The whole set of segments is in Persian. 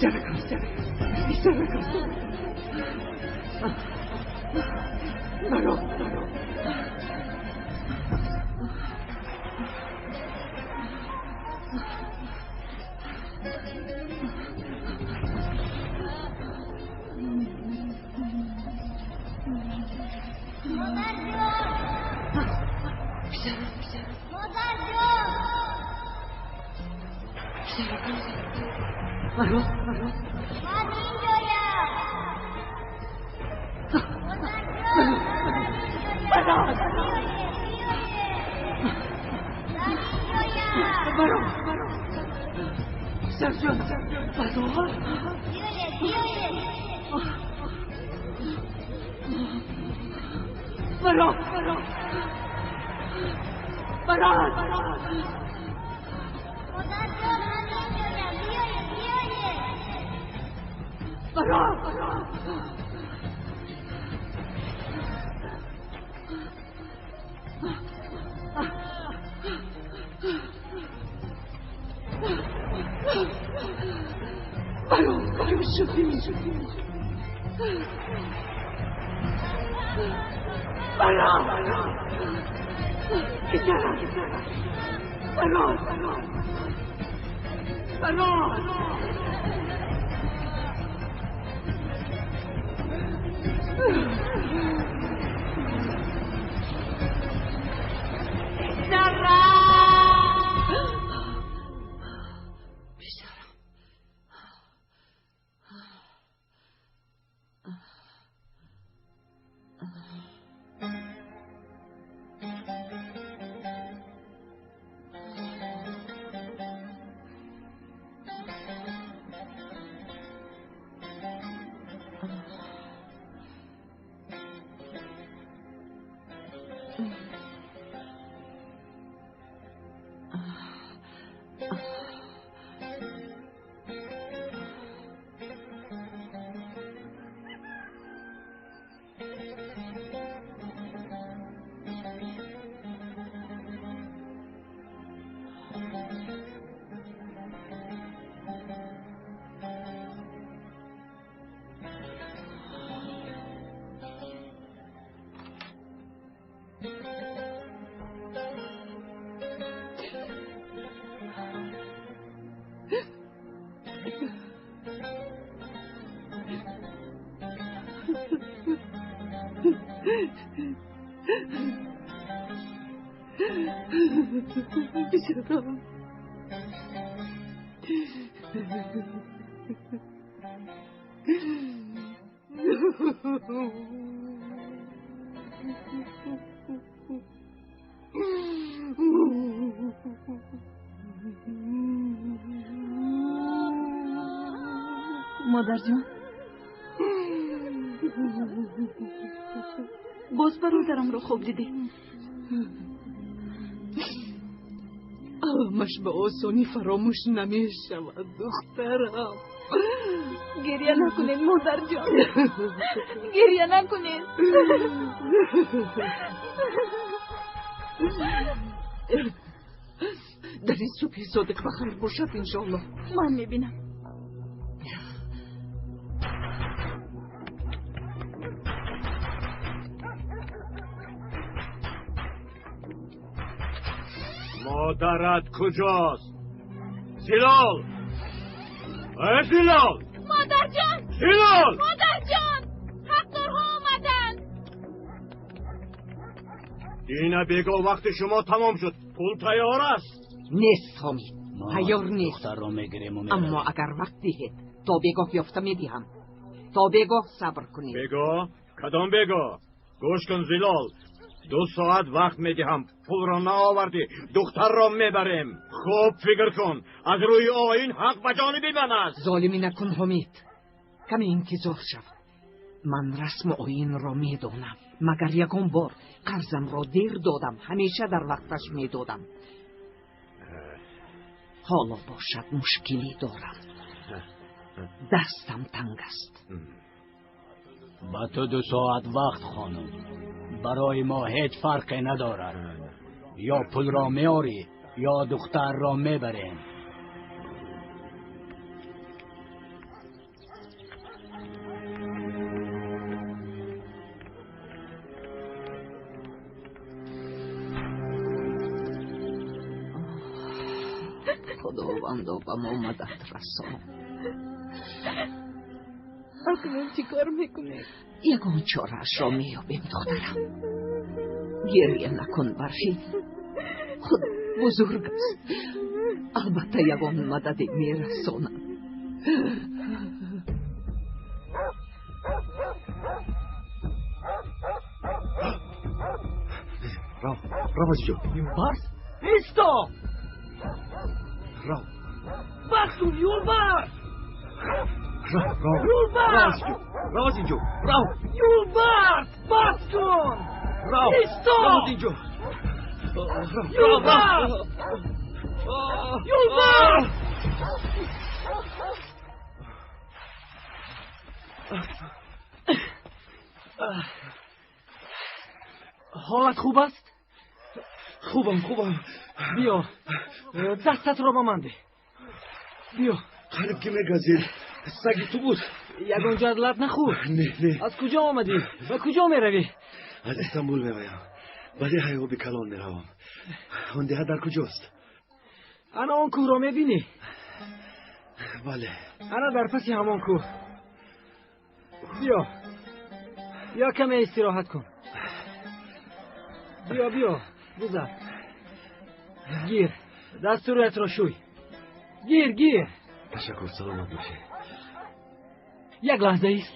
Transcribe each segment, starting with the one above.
بیشتر برو مادر جان، باز برادرم رو خوب دیدی؟ همش به آسانی فراموش نمی شود دخترم. گریه نکنین مادر جان، گریه نکنین. در این صبح صادق بخیر باشد انشالله. من میبینم. مادرت کجاست؟ زلال! زلال! مادر جان! زلال! مادر جان! حقدارها آمدن! دینا بگو وقت شما تمام شد. پول تیار است. نیست حامد، تیار نیست. دختر را میگیریم اما اگر وقت دهید تا بگاه یافته میدیم. تا بگاه صبر کنید. بگو؟ کدام بگو؟ گوش کن زلال، 2 ساعت وقت میدهم. پول را نآوردی دختر را میبریم. خوب فکر کن، از روی آیین حق به جانب من است. ظالمی نکن حمید، کمی انتظار شو. من رسم آیین را میدانم. مگر یکم بار قرضم را دیر دادم، همیشه در وقتش میدادم. حالا باشد مشکلی دارم، دستم تنگ است. با تو 2 ساعت وقت خانم، برای ما هیچ فرقی ندارد. یا پول را میاری یا دختر را میبریم. خداوندا به ما مدد رسان. اکنون چی کار میکنی؟ یگان چاره‌اش را میابیم دخترم. گریه نکن برفی، خود بزرگ است. البته یگان مدد میرساند. راو عزیز جو. Yolbars! Isto! راو Baksun Yolbars! Yolbars! راو عزیز جو. راو Yolbars! Baksun! راو Isto! راو عزیز جو. Yolbars! Yolbars! حالت خوب است؟ خوبم. بیا دستت را با من ده. بیا قلب که میگذید. سگی تو بود. یگان جدلت نخور. نه. از کجا آمدی؟ و کجا می روی؟ از استانبول میایم. ولی هیو به کلان میروم. آن ده در کجاست؟ انا آن کوه را می بینی؟ بله. انا در پس همان کوه. بیا کمی استراحت کن. بیا بزن. گیر دستورت را شوی. گیر. تشکر، سلامت باشه. یک لحظه ایست.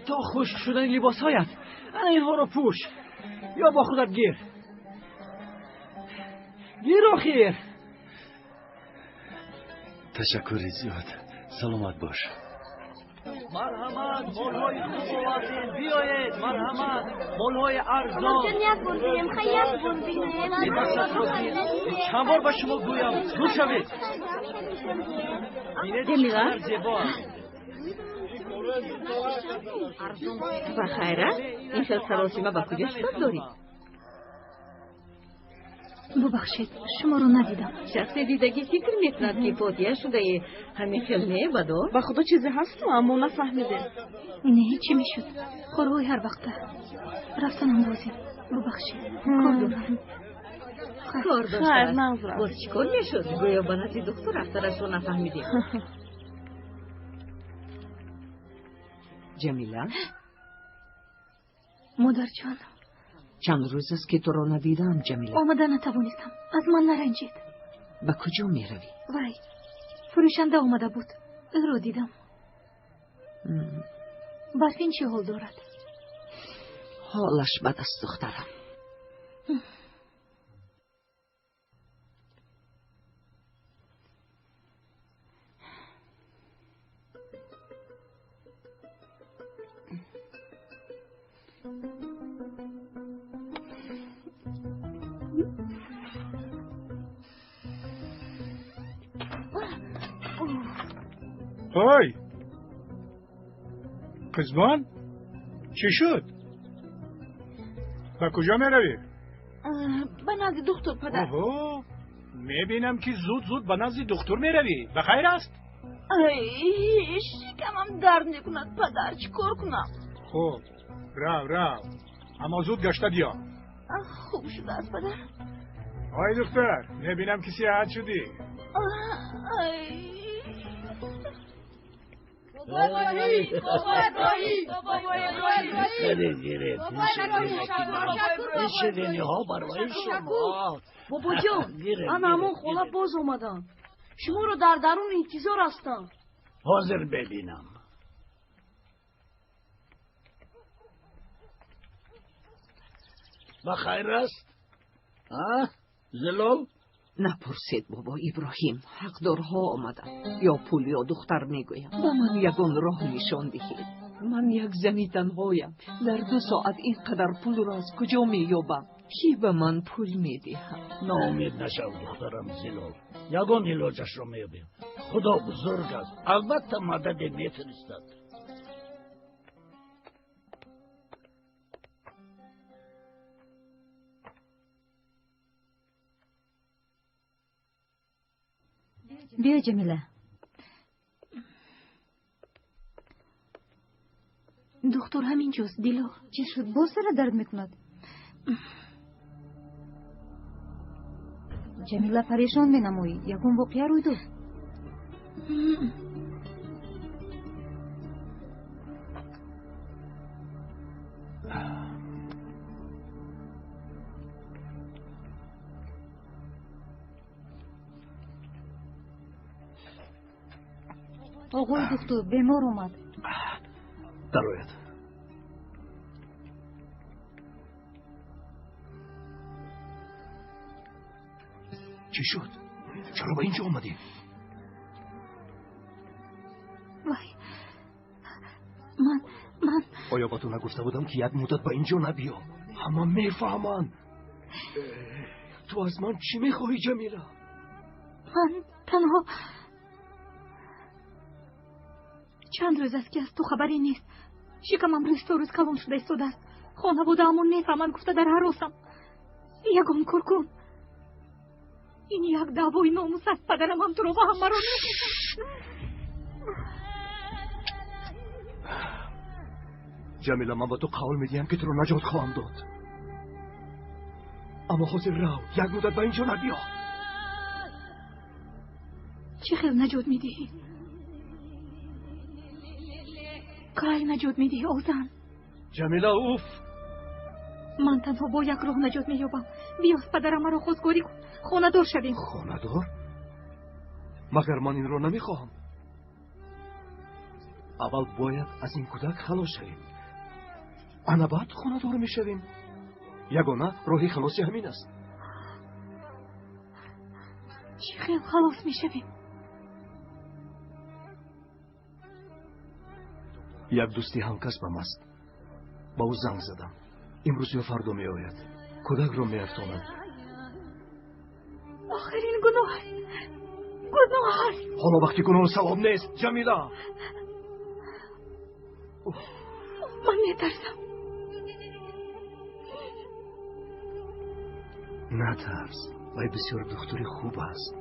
تا خشک شدن لباس هایت انا اینها را پوش. یا با خودت گیر آخیر. تشکری زیاد. سلامت باش. مرحمت مولهای خوب آوردین. بیایید مرحمت مولهای ارزان. یک بردیم خیلی بردیم. دستت را گیر. چند بار به شما گویم رو شوید. جمیله زیبا. و خیره این خیلی سراسیمه به کجاش کار داری؟ ببخشید شما رو ندیدم. شخص دیدگی فکر میکند که فوتیه شده همین خیلی بدو؟ به خدا چیزی هست اما نفهمیده. نه چی میشد؟ خوروی هر وقته رفتنم بازی. ببخشید کار دارم. کار داشته خیر است. منظورم. باز چی کار میشد؟ گویا بنازی دکتر افترش رو نفهمیدیم. جمیله؟ مادر جان چند روز است که تو رو ندیدم جمیله. آمده نتوانستم. از من نرنجید. به کجا میروی؟ وای فروشنده آمده بود. او رو دیدم. برفین چه حال دارد؟ حالش بد است دخترم. های قزبان چی شد؟ به کجا می روی؟ به نزد دکتر پدر. اوه میبینم که زود به نزد دکتر می روی. بخیر است؟ شکمم درد میکند پدر. چی کار کنم؟ خب رو اما زود گشته بیا. خوب شده است پدر. آی دختر میبینم که صحت شدی. شدنی ها برای شما. بابا جان من همون خونه باز آمدم. شما رو در درون انتظار هستم. حاضر ببینم. بخیر است؟ زلال؟ نپرسید بابا ابراهیم. حقدارها آمدن. یا پول یا دختر میگویم. به من یگان راه نشان دهید. من یک زنی تنهایم. در 2 ساعت اینقدر پول را از کجا مییابم؟ کی به من پول میدهد؟ ناامید نشو دخترم زلال. یگان علاجش را میابیم. خدا بزرگ است. البته مدد میفرستد. بیا جمیله. دکتر همینجاست. دیلو چی شد؟ باز سر درد میکند؟ جمیله پریشان مینمایی. یکم واقعه روی دو. آقای دکتر بیمار اومد. درآید. چی شد؟ چرا به اینجا اومدی؟ وای من آیا با تو نگفته بودم که یک مدت به اینجا نبیا؟ همه میفهمن. تو از من چی میخواهی جمیله؟ من تنها چند روز است که از تو خبری نیست. شکمم روز کلان شده ایستاده است. خانواده همون نفهمن. گفته در حراسم. یگان کرکون. این یک دعوای ناموس است. پدرم هم تو رو و همه رو جمیله من با تو قول میدیم که تو رو نجات خواهم داد. اما حاضر رو یک مدت به اینجا نبیا. چه خیل نجات میدهی؟ کای نجات میدهی اوزن؟ جمیله اوف. من تنها با یک راه نجات مییابم. بیا پدرم را خودکاری کن. خانه دار شویم. خانه دار؟ مگر من این رو نمیخواهم. اول باید از این کودک خلاص شویم. انا بعد خانه دار میشویم. یگانه راهی خلاصی همین است. چی خیل خلاص میشویم؟ یک دوستی همکسبم است. با او زنگ زدم. امروز یا فردا می آید. کودک رو می افزاند. آخرین گناه است. حالا وقتی گناه ثواب نیست جمیله. من میترسم. نترس. وی بسیار دختری خوب است.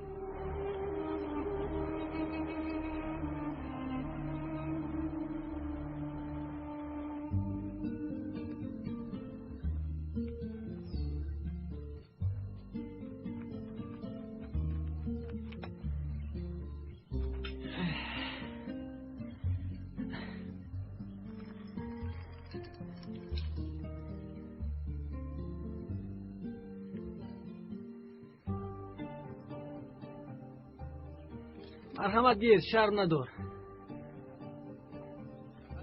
مرحمت گیر، شرم ندار.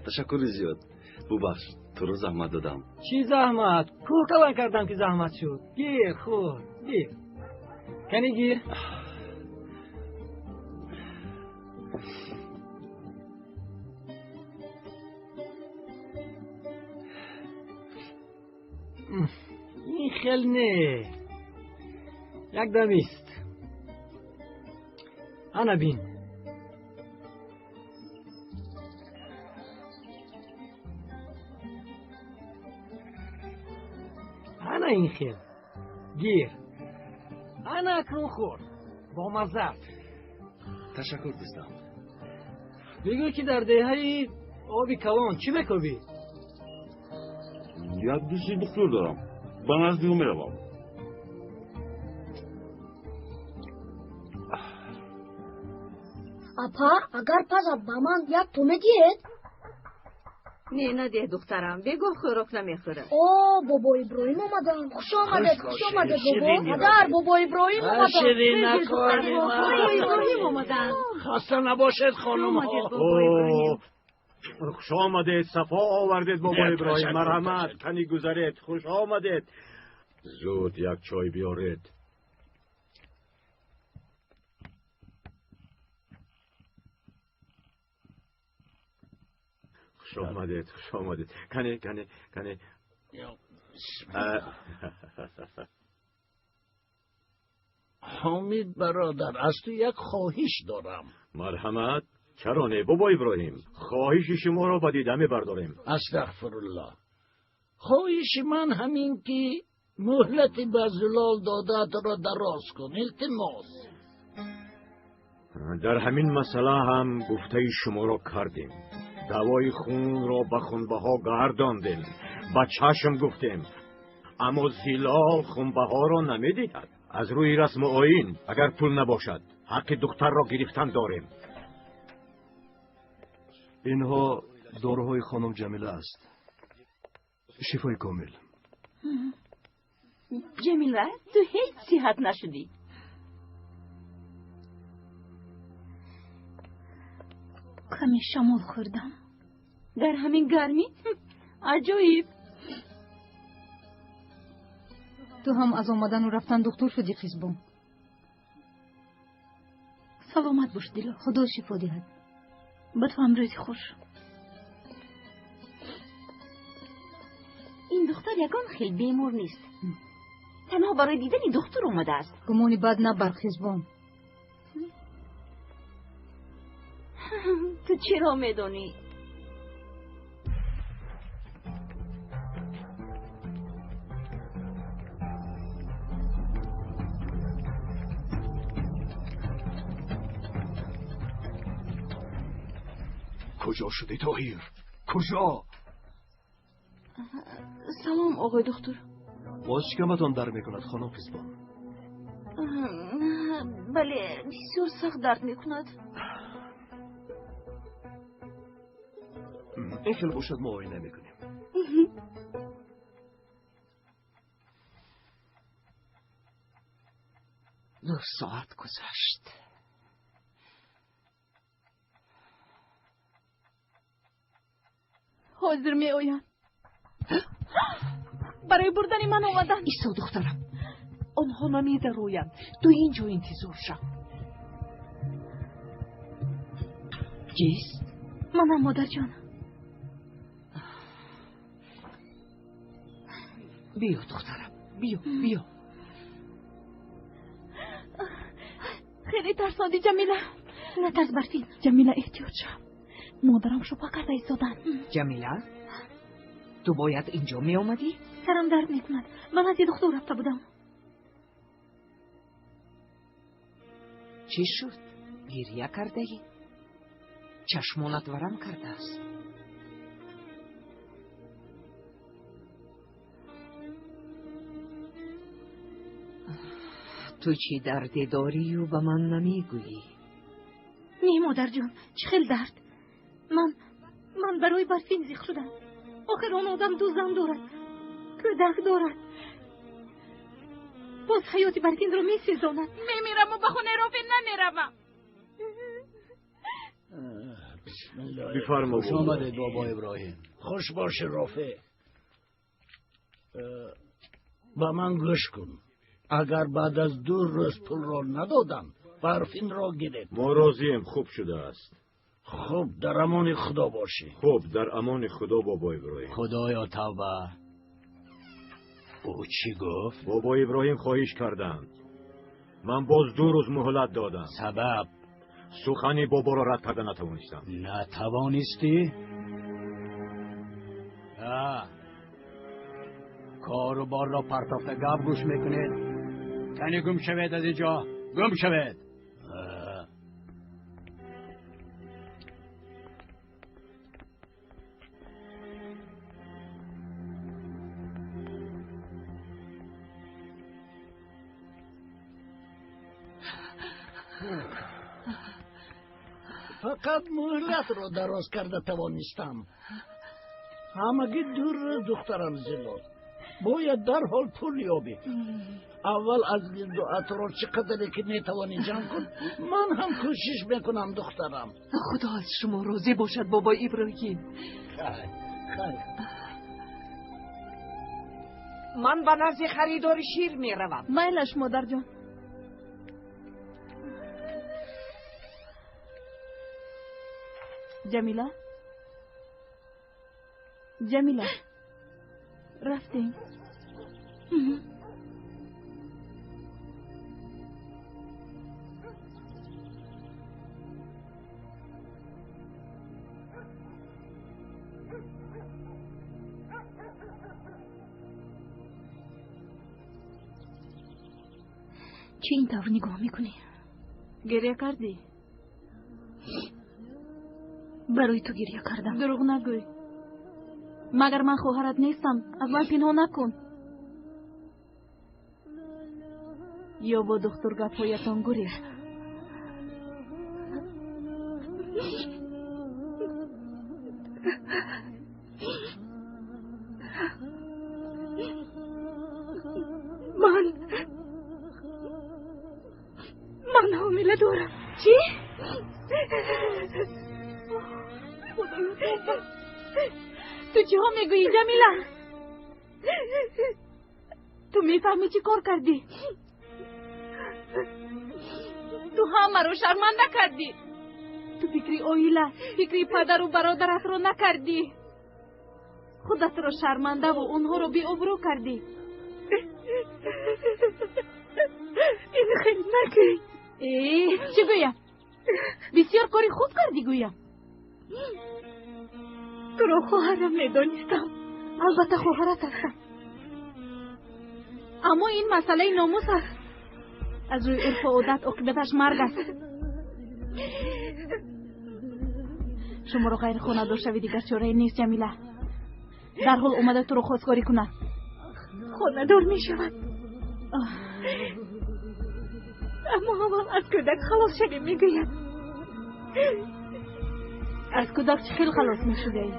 تشکر زیاد. ببخش تو رو زحمت دادم. چی زحمت؟ کوکلان کردم که زحمت شد. گیر خور گیر. کنی گیر. این خیل نه. یک دمیست. انا بین. انا این خیل. گیر. انا اکرم خور. با مزد. تشکر دوستم. بگو که در دهه آبی کلان چی بکوبی؟ یک دوستی دکتر دارم. به نزد او میروم. اپا اگر پس با من یک تو میدید؟ نه دخترم. بگو خوراک نمیخوره. بابا ابراهیم آمدن. خوش آمده بابا. مادر بابا ابراهیم آمدن. شیرین نکنی بابا ابراهیم آمدن. خسته نباشد خانم ها. خوش آمدید. صفا آوردید بابا ابراهیم. مرحمت. کنی گذرید. خوش آمدید. زود یک چای بیارید. خوش آمدید. کنی. حامد برادر، از تو یک خواهش دارم. مرحمت. چرا نه بابا ابراهیم؟ خواهش شما را با دیدن برداریم. استغفرالله. خواهش من همین که مهلت به زلال دادت را دراز کن. التماس. در همین مسئله هم گفته شما را کردیم. دوای خون را به خونبها گرداندیم، به چشم گفتیم، اما زلال خونبها را نمیدهد. از روی رسم و آیین اگر پول نباشد حق دختر را گرفتن داریم. اینها داروهای خانم جمیله است. شفای کامل. جمیله تو هیچ صحت نشدی. کمی شامل خوردم در همین گرمی؟ عجایب. تو هم از آمدن و رفتن دکتر شدی خیزبون. سلامت باش دیلا. خدا شفا دهد. به تو هم روزی خوش. این دختر یگان خیلی بیمار نیست. تنها برای دیدن دکتر اومده است. گمانی بد نبر خیزبون. تو چرا میدونی؟ کجا شدی طاهیر؟ کجا؟ سلام آقای دکتر. باز شکمتان در میکند خانم خیزبان؟ بله بسیار سخت درد میکند. این خیلی باشد معاینه میکنیم. 2 ساعت گذشت. حاضر می آیم. برای بردن من آمدن. ایسا دخترم، آنها نمیده رویم. تو اینجا انتظار شو. کیست؟ منم مادر جان. بیا دخترم، بیا. خیلی ترساندی جمیله. نترس برفین. جمیله احتیاط شو. مادرم شپا کرده ایستادن. جمیله، تو باید اینجا می آمدی؟ سرم درد میکند. من از یه دکتر رفته بودم. چی شد؟ گریه کرده ای؟ چشمانت ورم کرده است. تو چی دردی داری و به من نمیگویی؟ نه مادر جان، چه خیلی درد. من برای برفین زیخ شدم. آخر آن آدم 2 زن دارد، کودک دارد. باز حیات برفین رو میسیزاند. میمیرم و به خونه رافین نمیروم. بسم الله. بفرما. خوش آمدید بابا ابراهیم. خوش باشه رافع. با من گوش کن. اگر بعد از 2 روز پول را ندادم برفین را گرفت. ما راضیم، خوب شده است. خب در امان خدا باشی. خب در امان خدا بابا ابراهیم. خدایا توبه. او چی گفت؟ بابا ابراهیم خواهش کردند. من باز 2 روز مهلت دادم. سبب؟ سخنی بابا را رد کرده نتوانستم. نتوانستی؟ کار و بار را پرتافته گپ گوش میکنید. کنی گم شوید از اینجا. گم شوید. فقط مهلت را دراز کرده توانستم. همگی 2 روز دخترم زلال. باید در حال پول یابی. اول از گرد و اطراف چقدر که میتوانی جمع کن. من هم کوشش میکنم دخترم. خدا از شما راضی باشد بابا ابراهیم. خیر. من به نزد خریدار شیر می روم. میلش مادر جان. جمیله رفتیم. چه این طور نگاه میکنی؟ گریه کردی؟ برای تو گریه کردم. دروغ نگوی. مگر من خواهرت نیستم؟ از من پنهان نکن. یا با دکتر گپایتان گریز. من حامله دارم. چی؟ تو چی ها میگویی جمیله؟ تو میفهمی چی کار کردی؟ تو همه رو شرمنده کردی. تو فکری اویله، فکری پدر و برادرت رو نکردی. خودت رو شرمنده و اونها رو بی ابرو کردی. این خیلی نگوی. چی گویم؟ بسیار کاری خوب کردی گویم. تو رو خواهرم میدانستم. البته خواهرت هستم. اما این مسئله ناموس است. از روی عرف و عادت عاقبتش مرگ است. شما رو غیر خانه‌دار شوی دیگر چاره نیست جمیله. در حال اومده تو رو خواستگاری کنه. خانه‌دار می شود. اما اول از کودک خلاص شدی میگوید. از کودک چه خیلی خلاص می شده ای؟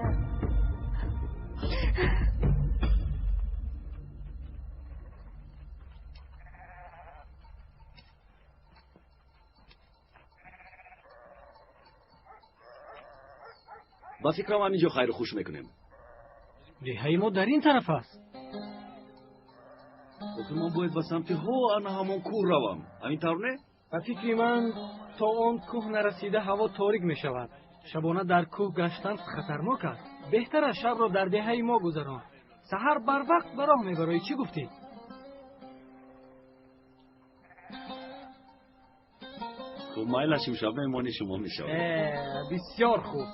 با فکرم همینجا خیر و خوش میکنیم. دهه ما در این طرف است. آخه ما باید به سمت ها انا همون کوه روم. همین طور نه؟ به فکر من تا آن کوه نرسیده هوا تاریک می شود. شبانه در کوه گشتن خطرناک است. بهتر است شب را در دهه ما گذران. سحر بر وقت به راه میبرایی. چی گفتی؟ خب مایلشیم شب میمانی شما میشود. بسیار خوب.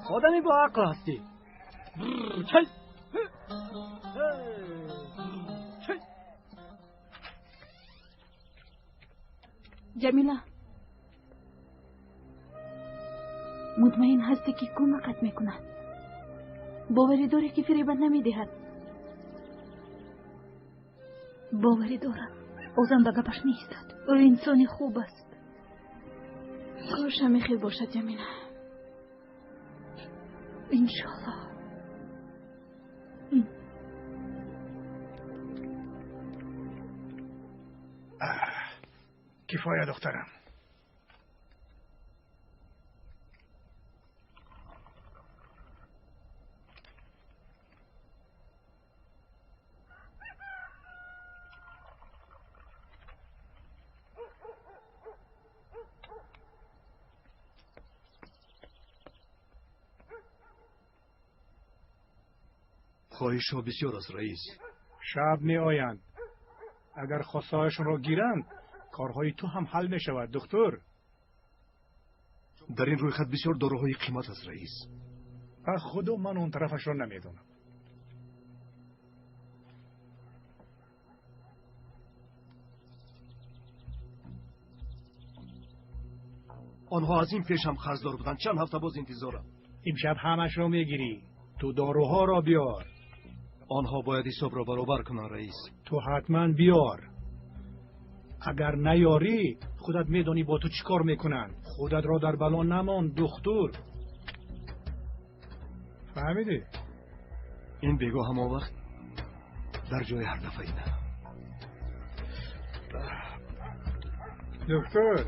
آدمی با عقل هستی. چل جمیله، مطمئن هستی که کمکت میکند؟ باوری داری که فریبت نمیدهد؟ باوری دارم. اوزم به گپش نیستد. او انسانی خوب است. کاش همه خیر باشد جمیله. انشالله. کفایه دخترم. خواهش ها بسیار است رئیس. شب می آیند. اگر خواستهایشون را گیرند کارهای تو هم حل می شود دکتر. در این روی خط بسیار داروهای قیمت است رئیس. خدا من اون طرفش را نمیدونم. آنها از این پیش هم قرضدار بودند. چند هفته باز انتظارم. امشب همش را میگیری. تو داروها را بیار. آنها باید حساب را برابر کنند رئیس. تو حتما بیار. اگر نیاری خودت میدانی با تو چی کار میکنن. خودت را در بلا نمان دکتر. فهمیدی؟ این بگاه همه وقت در جای هر دفعه ایده. دکتر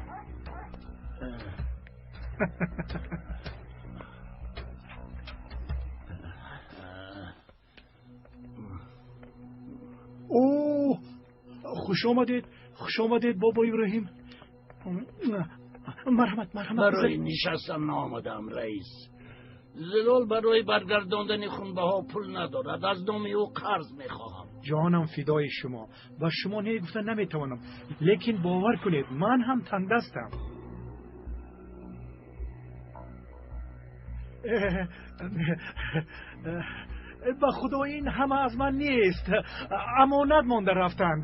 اوه خوش آمدید بابا ابراهیم. مرحمت برای نشستن آمدم رئیس. زلال برای برگرداندن خونبه ها پول ندارد. از نام او قرض میخواهم. جانم فدای شما. و شما نگفتن نمیتوانم. لیکن باور کنید من هم تندستم. به خدا این همه از من نیست. امانت مانده رفتند.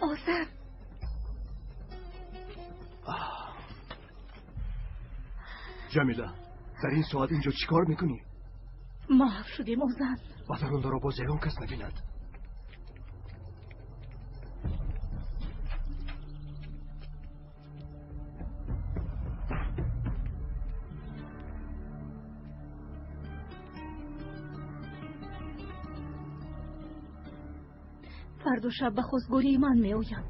آذر جمیله در این ساعت اینجا چیکار میکنی؟ محو شدیم اوزن بدرون را باز ایران کس نبیند. فردا شب به خواستگاری من می آیم.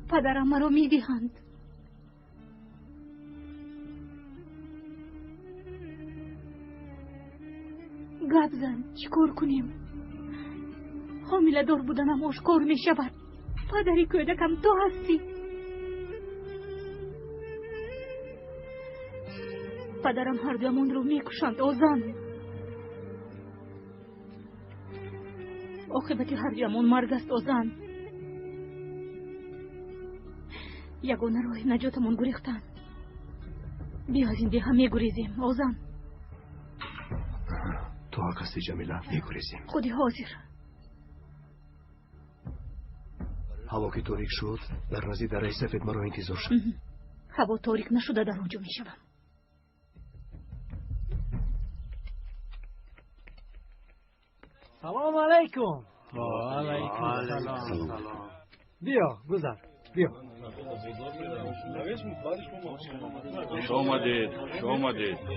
پدرم مرا می دهند. گپ زن چیکار کنیم؟ حامله دار بودنم آشکار می شود. پدری کودکم تو هستی. پدرم هر دومان رو می کشند اوزن. عاقبت هر دومان مرگ است اوزن. یگانه راه نجاتمان گریختن. بیا از این دیه می گریزیم اوزن. تو حق هستی جمیله، می گریزیم. خودی حاضر. هوا که تاریک شد در نزدیک دره سفید مرا انتظار شد. هوا تاریک نشده در اونجا می شوم. سلام علیکم. علیکم سلام. بیا گذر بیا. خوش آمدید.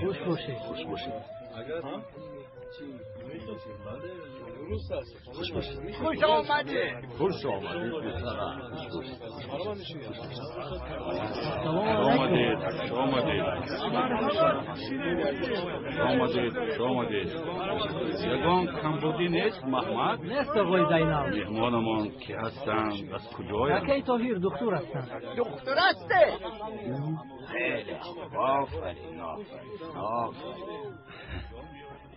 خوش باشید. خوش باشید. خوش آمدید. خوش آمدید. یگان کمبودی نیست محمد؟ نیست آقای زینال. مهمانمان که هستند از کجایند؟ یکی طاهر دکتر هستند. دکتر هسته؟ خیلی آفرین.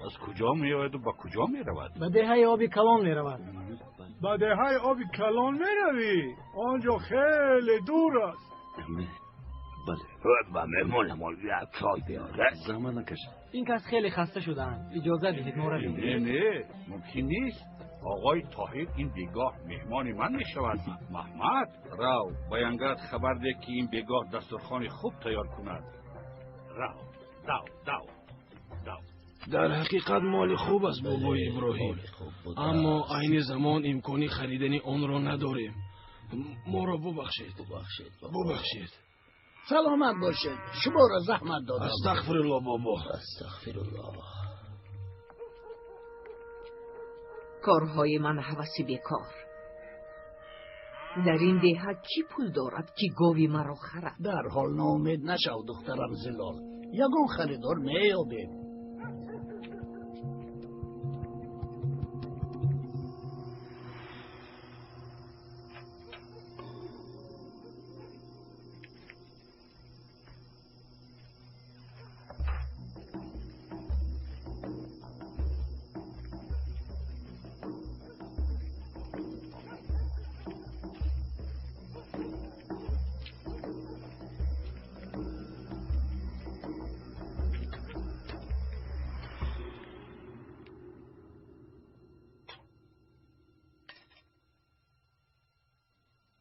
از کجا می آید و با کجا می رود؟ به دهه آبی کلان می رود. به دهه آبی کلان می روی؟ آنجا خیلی دور است. بله. و مهمانمان یک چای بیاره. زمان نکش. این کس خیلی خسته شدند. اجازه دهید ما رویم. نه ممکن نیست. آقای طاهر این بیگاه مهمان من می شود. محمد رو بیانگرد خبر ده که این بیگاه دسترخوان خوب تیار کند. رو در حقیقت مال خوب است بابای ابراهیم، اما عین زمان امکانی خریدن آن را نداریم. ما را ببخشید. سلامت باشید. شما را زحمت دادم. استغفرالله بابا. استغفرالله. کارهای من هوسی بیکار. در این دهه کی پول دارد که گاوی مرا خرد؟ در حال ناامید نشو دخترم زلال. یگان خریدار میابیم.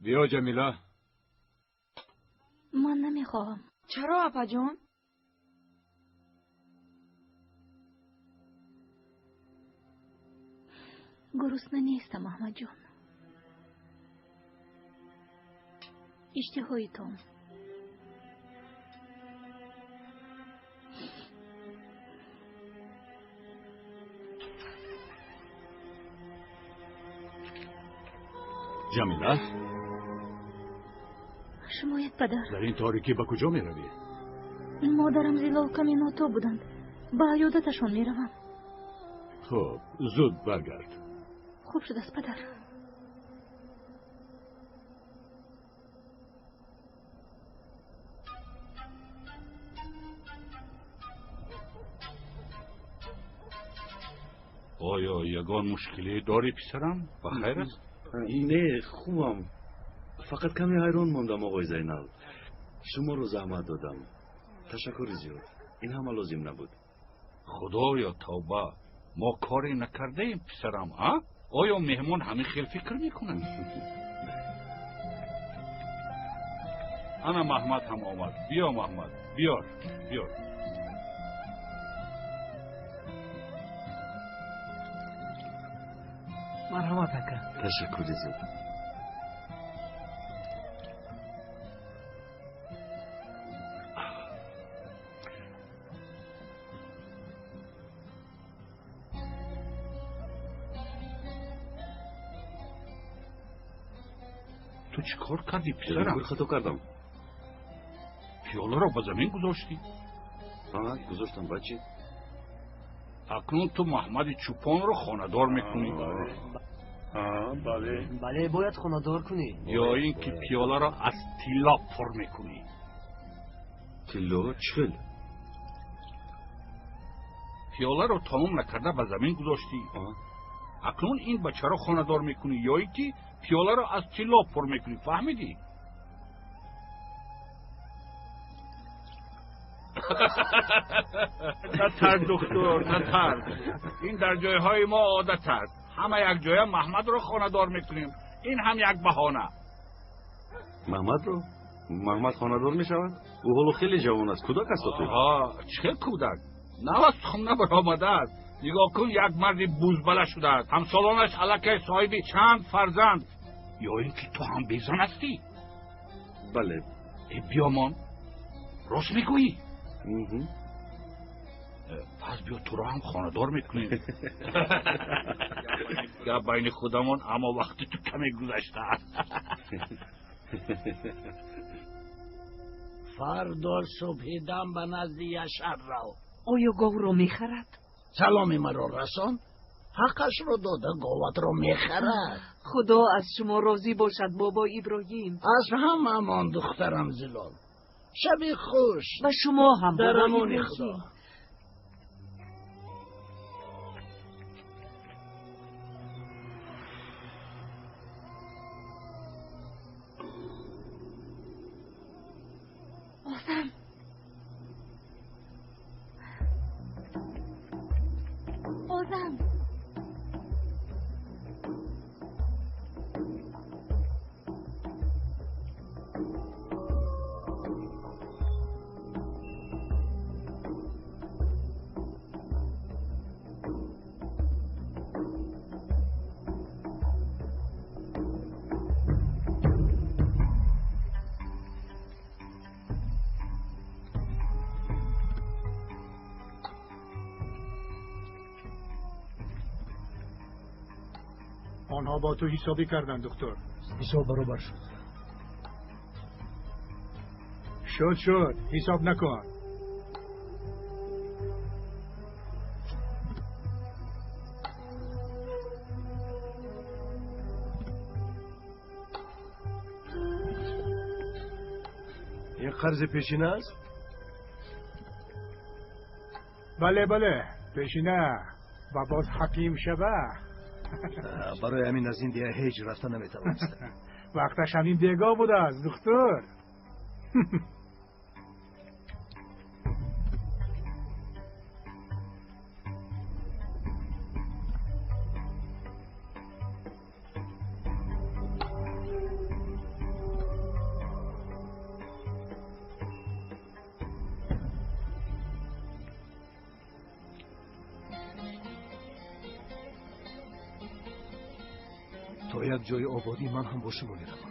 بیا جمیله. من نمیخواهم. چرا اپا جان؟ گرسنه نیستم احمد جان. اشتهای تام. جمیله شمایت پدر. در این تاریکی به کجا می روی؟ مادرم زلال کمی ناتو بودند. به عیادتشان می روم. خب زود برگرد. خوب شد است پدر. آیا یگان مشکلی داری پسرم؟ بخیر است؟ نه خوبم. فقط کمی حیران ماندم آقای زینال. شما رو زحمت دادم. تشکر زیاد. این همه لازم نبود. خدایا توبه، ما کاری نکرده ایم پسرم ها؟ آیا مهمان همین خیل فکر میکنن؟ انا محمد هم آمد. بیا محمد، بیار بیار. مرحمت اکا. تشکر زیاد. تو چی کار کردی پسرم؟ خطا کردم. پیاله را به زمین گذاشتی؟ ها گذاشتم بچه. اکنون تو محمد چوپان رو خانه‌دار میکنی؟ بله. بله باید خانه‌دار کنی. یا اینکه پیاله را از طلا پر میکنی؟ طلا چخل؟ پیاله رو تمام نکرده به زمین گذاشتی؟ اکنون این بچه را خانه‌دار میکنی یا اینکه پیاله را از طلا پر میکنی؟ فهمیدی؟ نترس دکتر، نترس. این در جایهای ما عادت است. همه یک جای محمد رو خانه‌دار میکنیم. این هم یک بهانه. محمد رو؟ محمد خانه‌دار میشود؟ او حالا خیلی جوان است. کودک است تو. آها، چه کودک؟ نوست خم نبرآمده است. نگاه کن یک مردی بوزبله شده است. همسالانش الکی صاحبی چند فرزند. یا اینکه تو هم بیزن هستی؟ بله. ای بیامان، راست میگویی؟ پس بیا تو را هم خانه‌دار میکنیم. گپ بین خودمان، اما وقتی تو کمی گذشته. فردا صبح دم به نزد یشر رو. آیا گاو را میخرد؟ سلامی مرا رسان. حقش رو داده گاوت رو میخرد. خدا از شما راضی باشد بابا ابراهیم. از هم امان دخترم زلال. شب خوش. و شما هم در بابا امان ابراهیم. خدا. آزم آزم آنها با تو حسابی کردن دکتر. حساب برابر شد. شد حساب نکن. این قرض پیشینه است؟ بله پیشینه و باز حکیم شبه. برای همین از این دیگه هیچ رفته نمیتوانستم. وقتش همین دیگاه بوده است دکتر. تا یک جای آبادی من هم با شما میروم.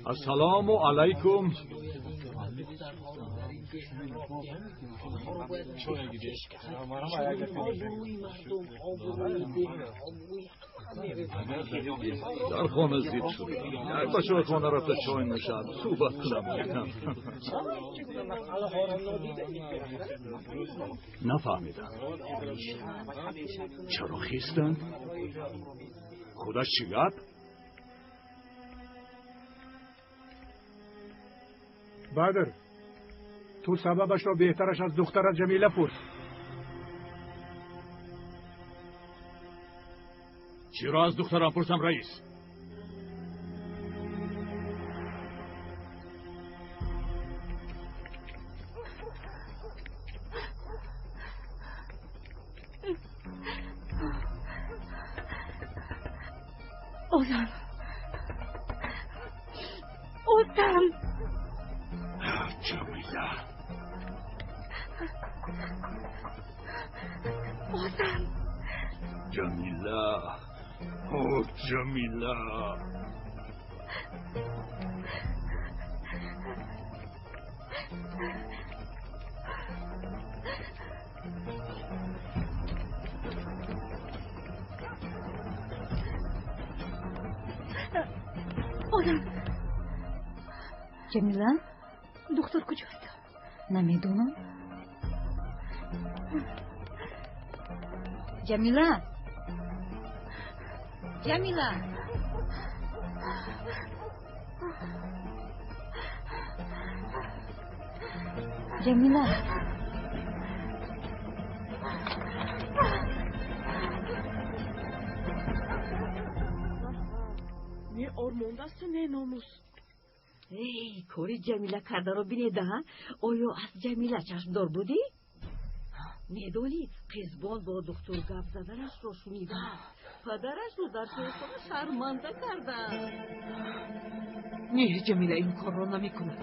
السلام علیکم. در خانه زید شد. یک بچه به خانه رفته چای نوشد. صحبت کنم. نفهمیدم. چرا خیستند؟ خودش چی گپ؟ بدر، تو سببش را بهترش از دخترت جمیله پرس. چی را از دخترم پرسم رئیس؟ اوزم جمیله جمیله او جمیله جمیله دختر کجاست؟ نمیدونم. جمیله جمیله جمیله نه آرمانده است نه ناموس. ای کاری جمیله کرده رو بینیده ها؟ آیا از جمیله چشمدار بودی؟ میدونی قزبان با دکتر گپ زدنش رو شنیده، پدرش رو در شوخی شرمنده کرده. نه جمیله این کار رو نمی کنه.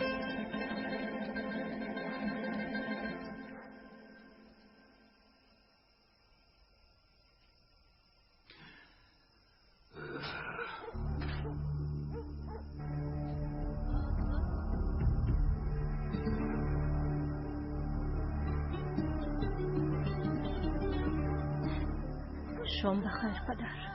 شام بخیر پدر.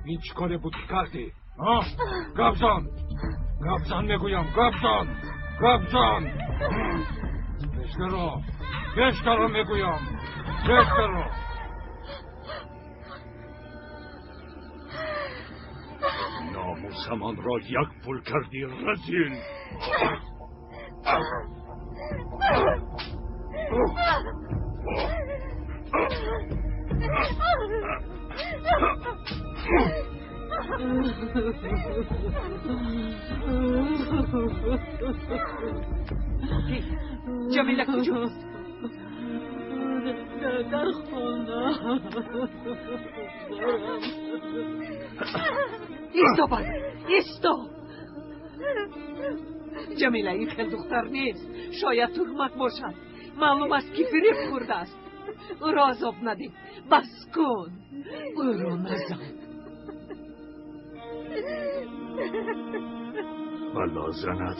این چی کاره بود کردی؟ گبزان میگویم گبزان بشکرو میگویم بشکرو. ناموسمان را یک پول کردی رزیل. جمیله کجاست؟ در خانه. ایستا جمیله این خیلی دختر نیست، شاید تهمت باشد. معلوم است که فریب خورده است. او را عذاب ندید، بس کن، او را نزن. بلا زند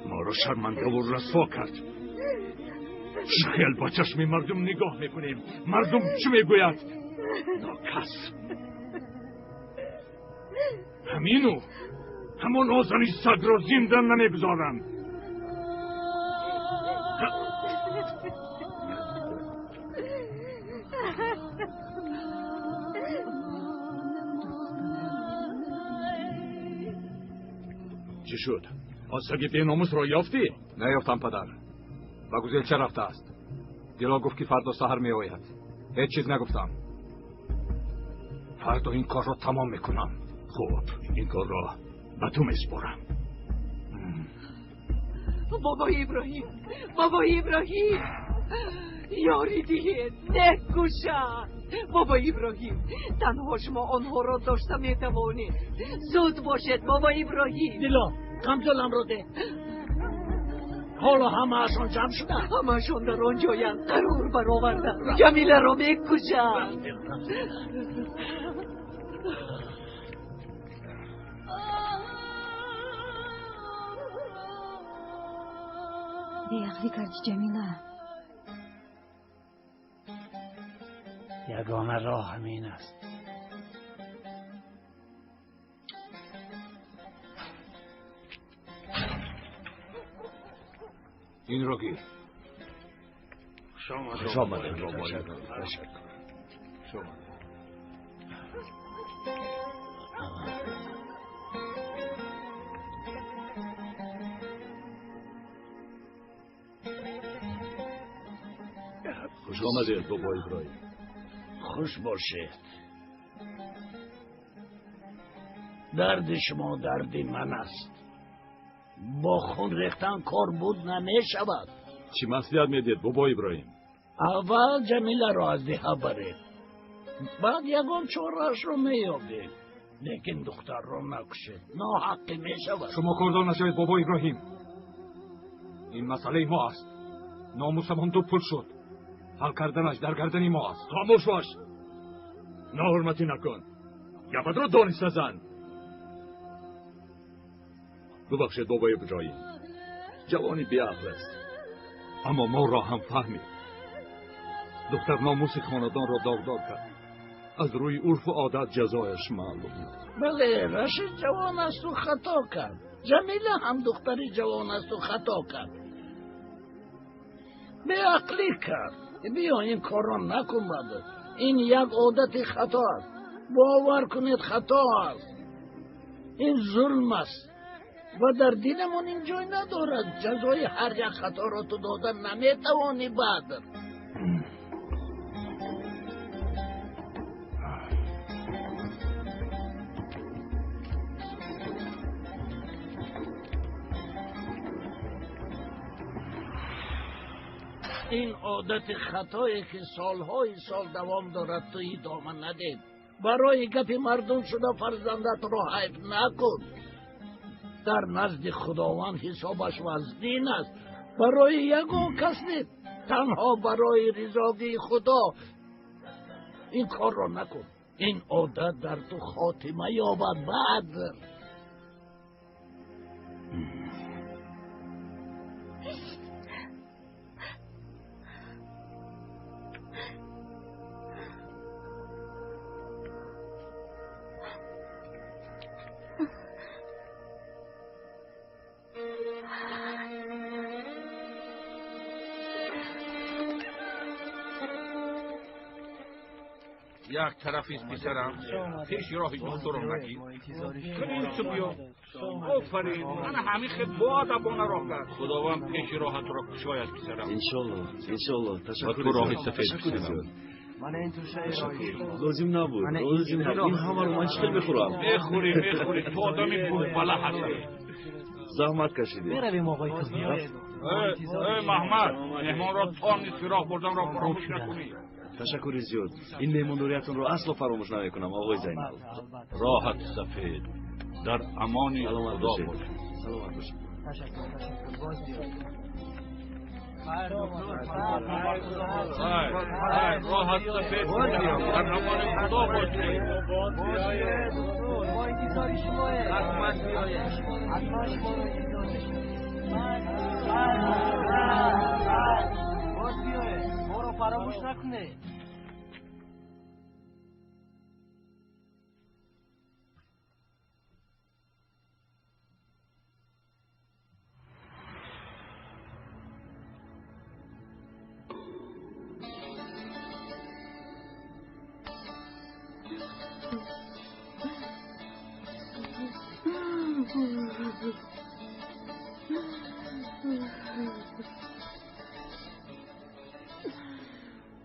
ما را شرمنده و رسوا کرد. خیال با چشم مردم نگاه میکنیم. مردم چی میگوید؟ ناکس. همینو همون آزانی سگ را زنده نمیگذارند. چی شد؟ آسگی بیناموس را یافتی؟ نیافتم پدر. و گوزل چه رفته است؟ دیلا گفت که فردا سحر می آید. هیچ چیز نگفتم. فردا این کار را تمام میکنم. خوب، این کار را به تو میسپارم. بابا ابراهیم یاری دیگه نکشن. بابا ابراهیم تنها شما آنها را داشته میتوانید. زود باشد بابا ابراهیم. دیلا کمزلم رو ده. حالا همه اشون جمع شدن. همه اشون در آنجاین قرار برآوردن. جمیله را میکشن. بیعقلی کردی جمیله. یگانه راه همین است. این رو گیر. خوش آمده. تشکر. خوش آمدید بابا ابراهیم. خوش باشید. درد شما درد من است. با خون ریختن کار بود نمی شود. چی مسئولیت میدید بابا ابراهیم؟ اول جمیله را از ده برید، بعد یگان چورش رو میابید، لیکن دختر رو نکشید. ناحقی می شود. شما کردان نشوید بابا ابراهیم. این مسئله ما است. ناموسمان دو پل شد. حل کردنش در گردن ما است. خاموش باش. ناحرمتی نکن. گپت را دانسته زن. ببخشید بابا ابراهیم. جوانی بیعقل است. اما ما را هم فهمید. دختر ناموس خاندان را داغدار کرد. از روی عرف و عادت جزایش معلوم. بله، رشید جوان است و خطا کرد. جمیله هم دختری جوان است و خطا کرد. بیعقلی کرد. بیا این کار را نکن برادر. این یک عادت خطا است. باور کنید خطا است. این ظلم است و در دینمون این جای ندارد. جزای هر یک خطا را تو دادن نمیتوانی برادر. این عادت خطایی که سالهای سال دوام دارد تو ادامه ندید. برای گپ مردم شده فرزندت را حیف نکن. در نزد خداوند حسابش وزنین است. برای یگان کس نیست، تنها برای رضایت خدا این کار را نکن. این عادت در تو خاتمه یابد. بعد یک طرفیست پسرم پیش راه دکتر را نگیر کنین تو بیا. آفرین، من همین خد با ادبانه راه کرد. خداوند پیش راحت را کشاید پسرم. انشالله. تشکر. تو راه سفید پسرم. من این تو لازم نبود. این همه رو من چطور بخورم؟ میخوری تو آدمی بوبله هستی. زحمت کشیدی. برویم آقای تو. محمد، مهمان را تا نیست راه بردن را فراموش نکنی. تشکر زیاد. این مهمانداریتون رو اصلا فراموش نمیکنم آقای زینال. راحت سفید در امانی خدا باشید. سلامت باشید. تشکر. باز بیاد. راحت سفید در امان خدا باشید. ما انتظاری شماه. حتما بیاید. حتما شما رو انتظارش. باز بیاید. ما رو فراموش نکنه.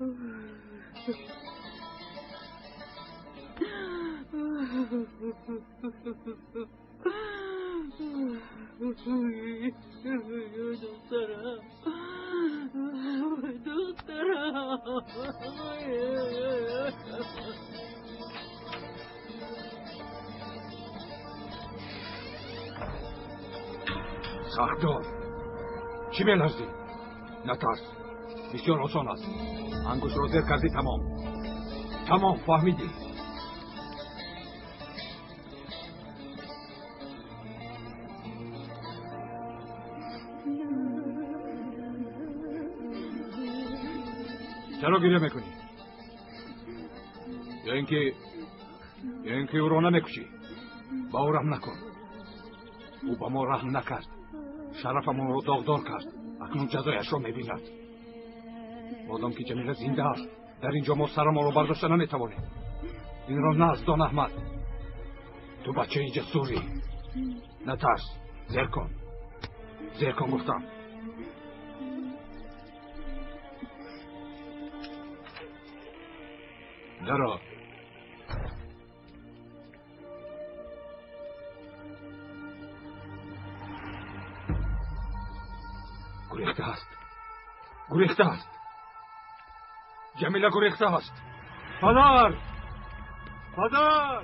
ساختار چی میلرزی؟ نترس بسیار آسان است انگوش را زیر کردی تمام فهمیدی چرا گریه میکنی؟ یا اینکه او را نمیکشی با او رحم نکن او با ما رحم نکرد شرفمون رو داغدار کرد اکنون جزایش را میبیند مادام که جمیله زنده است در اینجا ما سر ما رو برداشته نمیتوانیم این را نه از دان احمد تو بچه جسوری نترس زیر کن گفتم درا گریخته است جمیله گریخته است پدر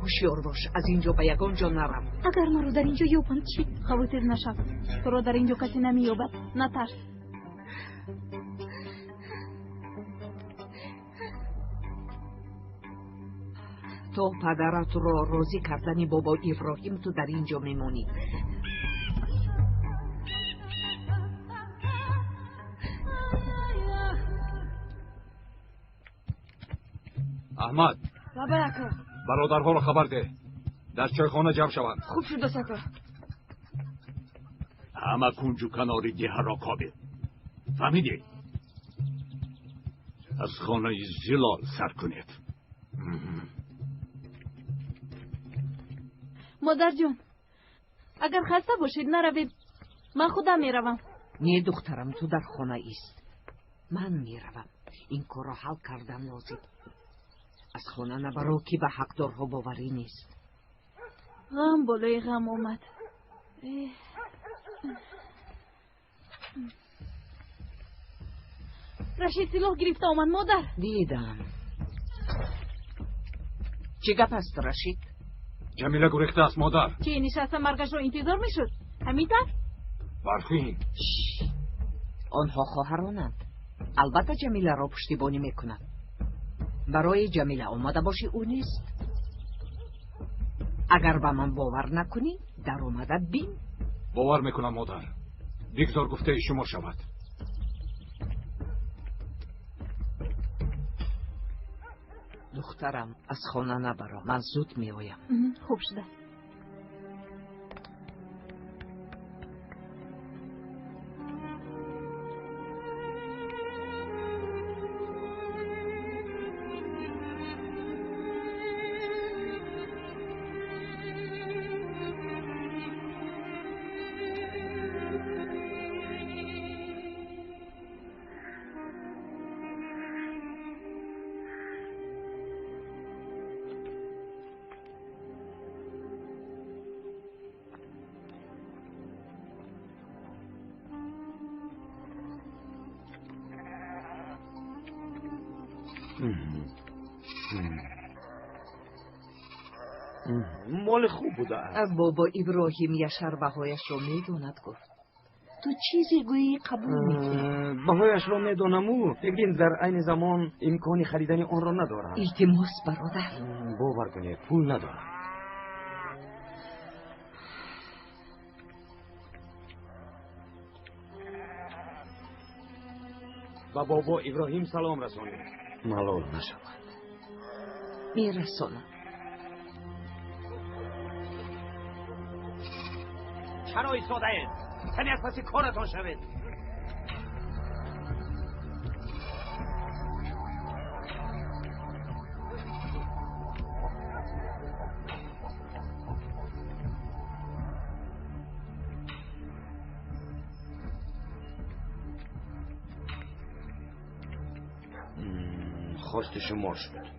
هوشیار باش از اینجا به یگان جا نرم. اگر ما رو در اینجا یابند چی؟ خواطر نشو تو رو در اینجا کسی نمییابد نترس. تو پدرت را راضی کردنی بابا ابراهیم تو در اینجا میمونی. احمد برکه برادرها را خبر ده در چایخانه جمع شوند. خوب شده سکه همه کنج و کناری ده را کابه فهمیدی؟ از خانه زلال سر کنید. مادر جان اگر خسته باشید نروید من خودم میروم. نه دخترم تو در خانه ایست من میروم. این کار را حل کردن لازم. از خانه نبرو که به حقدارها باوری نیست. غم بالای غم آمد. رشید سلاح گرفته آمد مادر. دیدم. چه گپ است رشید؟ جمیله گریخته است مادر. چه نشسته مرگش را انتظار میشد همینطور؟ برفین آنها خواهرانند. البته جمیله را پشتیبانی میکنند. برای جمیله آماده باشی او نیست. اگر به من باور نکنی در آمده بین. باور میکنم مادر. دیگزار گفته شما شود. دخترم از خانه نبرو من زود میآیم. خوب شده. مال خوب بوده. بابا ابراهیم یشر بهایش رو میدوند گفت. تو چیزی گویی قبول میکنی؟ بهایش رو میدونم او لیکن در عین زمان امکانی خریدن آن را ندارم. التماس برادر. باور کنید پول ندارم. با بابا ابراهیم سلام رسانید. ملال نشود. میرسانم. چرا ایستاده اید؟ کمی از پس کارتان شوید. خواست شما شد.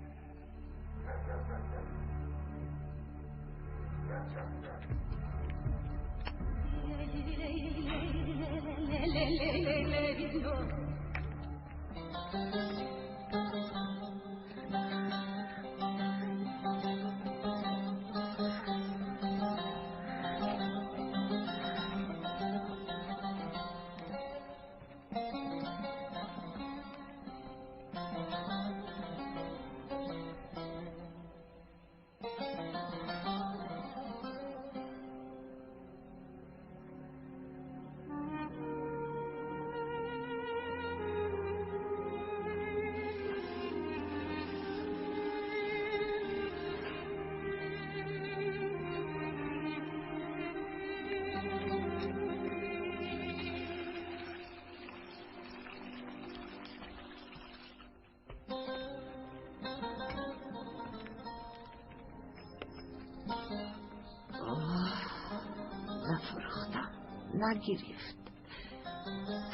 نفرختم، نگرفت.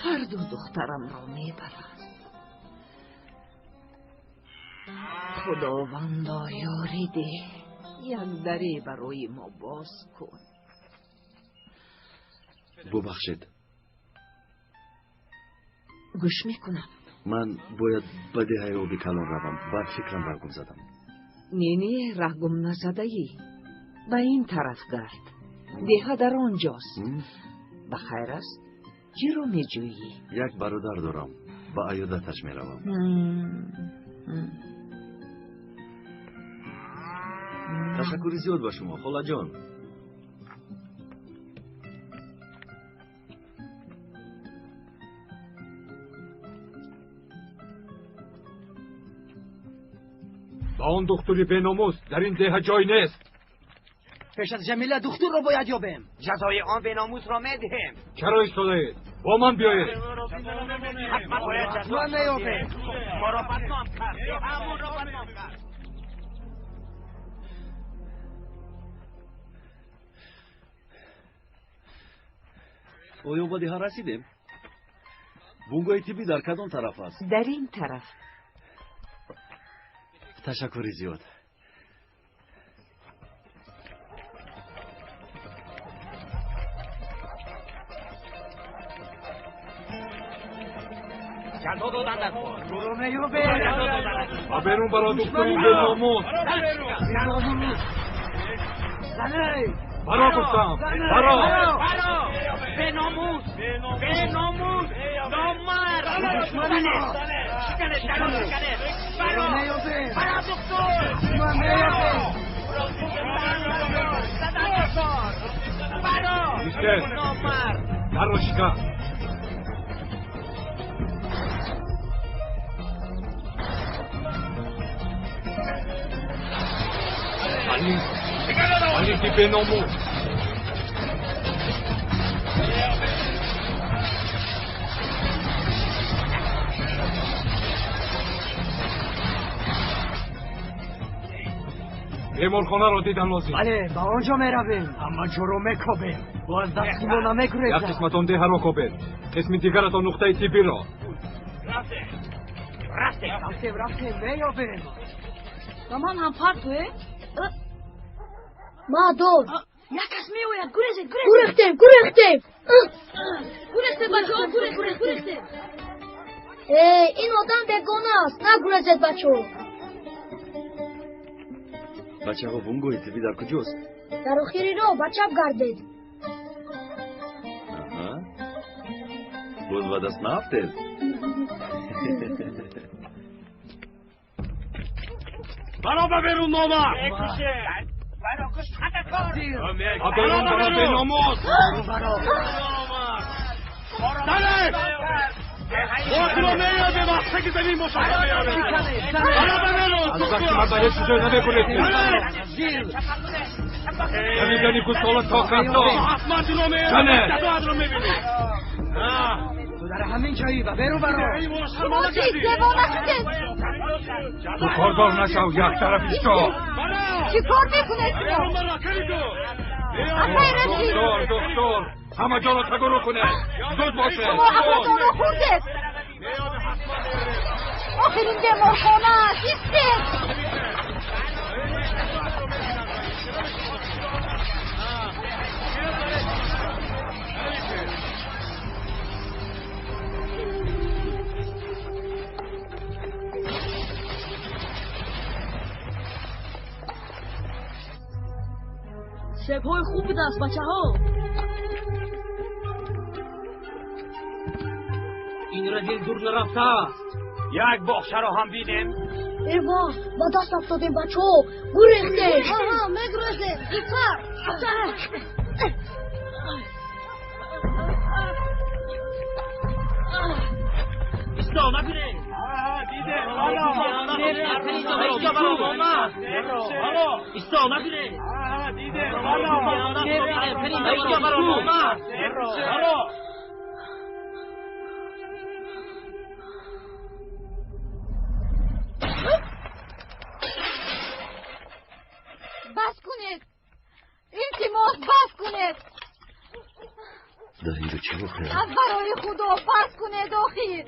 هر دو دخترم را میبرند. خداوندا یاری ده، یک دری برای ما باز کن. ببخشید. گوش میکنم. من باید به دهه آبی کلان روم. بعد فکرم برگم زدم. نینی رگم نزده ای. به این طرف گرد. ده در آنجاست. بخیر است؟ چی رو می جویی؟ یک برادر دارم. به عیادتش می روم. تشکر زیاد با شما خاله جان. با آن دختری بیناموس در این ده جای نیست. پیش از جمیله دختر را باید یابیم. جزای آن بیناموس را میدهیم. چرا ایستاده اید؟ با من بیایید. حتما باید جزای میابیم. ما را بدنام کرد. همون را بدنام کرد. آیا با ده رسیدیم؟ بونگای تیبی در کدام طرف است؟ در این طرف. تشکر زیاد. جزا دادن در کار. برو میابیم. برون برا دختری بیناموس. بیناموس. زنه. برا گفتم. برا. بیناموس. بیناموس. نامرد. شکنه. برا. برا دکتر. برا. میستر. نامرد. برا شکن. Ali ti benomu. بیمارخانه را دیدن لازم. بله با آنجا میرویم. اما جرو میکوبیم. باز دستیمو نمیگریزم. یک قسمت آن ده را کوبید. قسم دیگر تا نقطه تیبی را. رفتیم میابیم. مامان هم پارتوه؟ ما دور. یک کس میوید. گریزید. گرفتیم. گریزید بچه ها. گریزید. این آدم بگونه است. نگریزید بچه ها. بچه ها بونگوی تیبی در کجاست؟ در آخری رو بچه گردید. بود و دست نفتید. برا ببرون نامر. برا کش خطت کار. برون برا بیناموس. برا. داره. رو میاده وقتی که زمین مشاهده میاره از وقتی من برای چیزایی نمیکنید نمیدانی که سالا طاقت دار کنه تو در همین جایی و برو برو تو کاردار نشو یک طرف ایستا چی کار میکنه دکتر همه جا رو تگرو کنه زود باشه شما همه جا رو خوردید آخرین بیمارخانه است ایستید شبهای خوب دست بچه ها این را دل دور نرفته است یک باخشه رو هم دیدیم ایوا با دست افتادیم بچه ها گریخته آها مگرزه زودتر ایستا نبیره دیده ایستا نبیره دیده بس کنید التماس بس کنید در اینجا چه بخیر از برای خدا بس کنید آخیر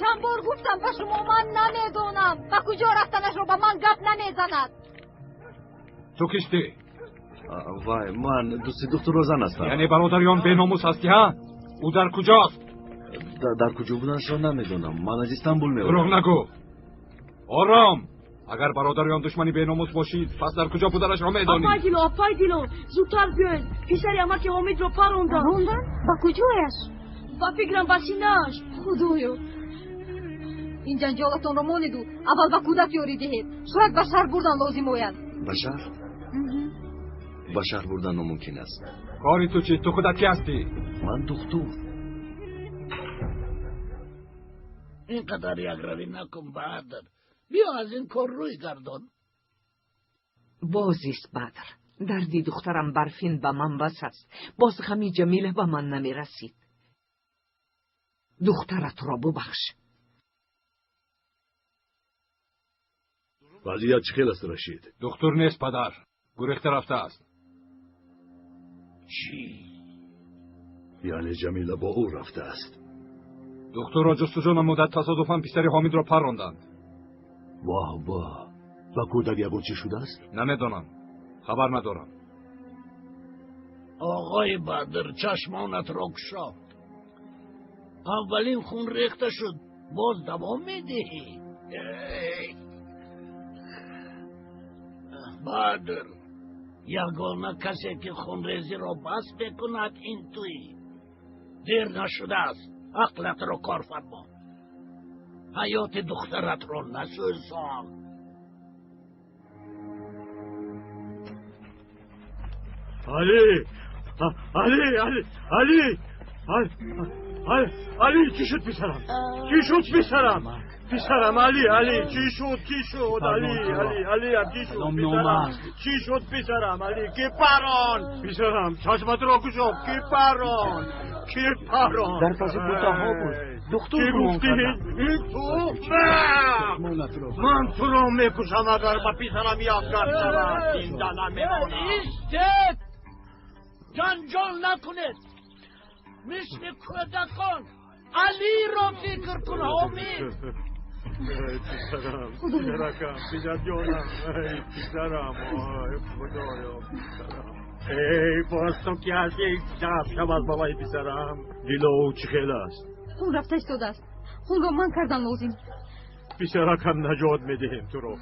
چند بار گفتم به شما من نمیدونم و کجا رفتنش رو به من گپ نمیزند تو کشتی؟ وای من دوست دکتر روزن هستم یعنی برادریان بیناموس هستی ها؟ او در کجاست؟ در کجا بودنش رو نمیدونم من از استانبول میام دروغ نگو آرام اگر برادریان دشمنی بیناموس باشید پس در کجا بودنش را میدانی آفای دیلو زودتر بیاین پسری اما که حامد رو پروندن با کجایش؟ با فکرم بسینش خدایا این جنجالتون رو ماندو اول با کودک یاری دهید شاید به شهر بردن لازم آید به شهر بردن ناممکن است کاری تو چی؟ تو خودت کی هستی؟ من دکتر اینقدر یک روی نکن بهادر بیا از این کار روی گردان بازیست بدر دردی دخترم برفین به من بس است باز غمی جمیله به من نمی رسید دخترت را ببخش وضعیت چه خیل است رشید دکتر نیست پدر گریخته رفته است چی؟ یعنی جمیله با او رفته است دکتر را جستجو نمودند تصادفاً پسر حامد را پراندند واه و کودک یگون چی شده است؟ نمیدانم خبر ندارم آقای بدر چشمانت را گشا اولین خون ریخته شد باز دوام میدهی بدر یگانه کسی که خون ریزی را بس بکند این توی دیر نشده است عقلت را کار فرما حیات دخترت را نسوزان علی چی شد پسرم پسرم علی چی شد علی چی شد پسرم علی کی پران پسرم چشمت را کشو کی پران در پس کوتاه بود دکتر گفتی من تو را میکشم اگر با پسرم یادگار شود این دلم میمونم ایستید جنجال نکنید مثل کودکان علی را فکر کن حامد پسرم جانم پسرم خدایا پسرم ای باز تو که هستی شب از بابای پسرم دیلو چی خیلی است خون رفته ایستاده است خون را من کردن لازم پسرکم نجات میدهیم تو رو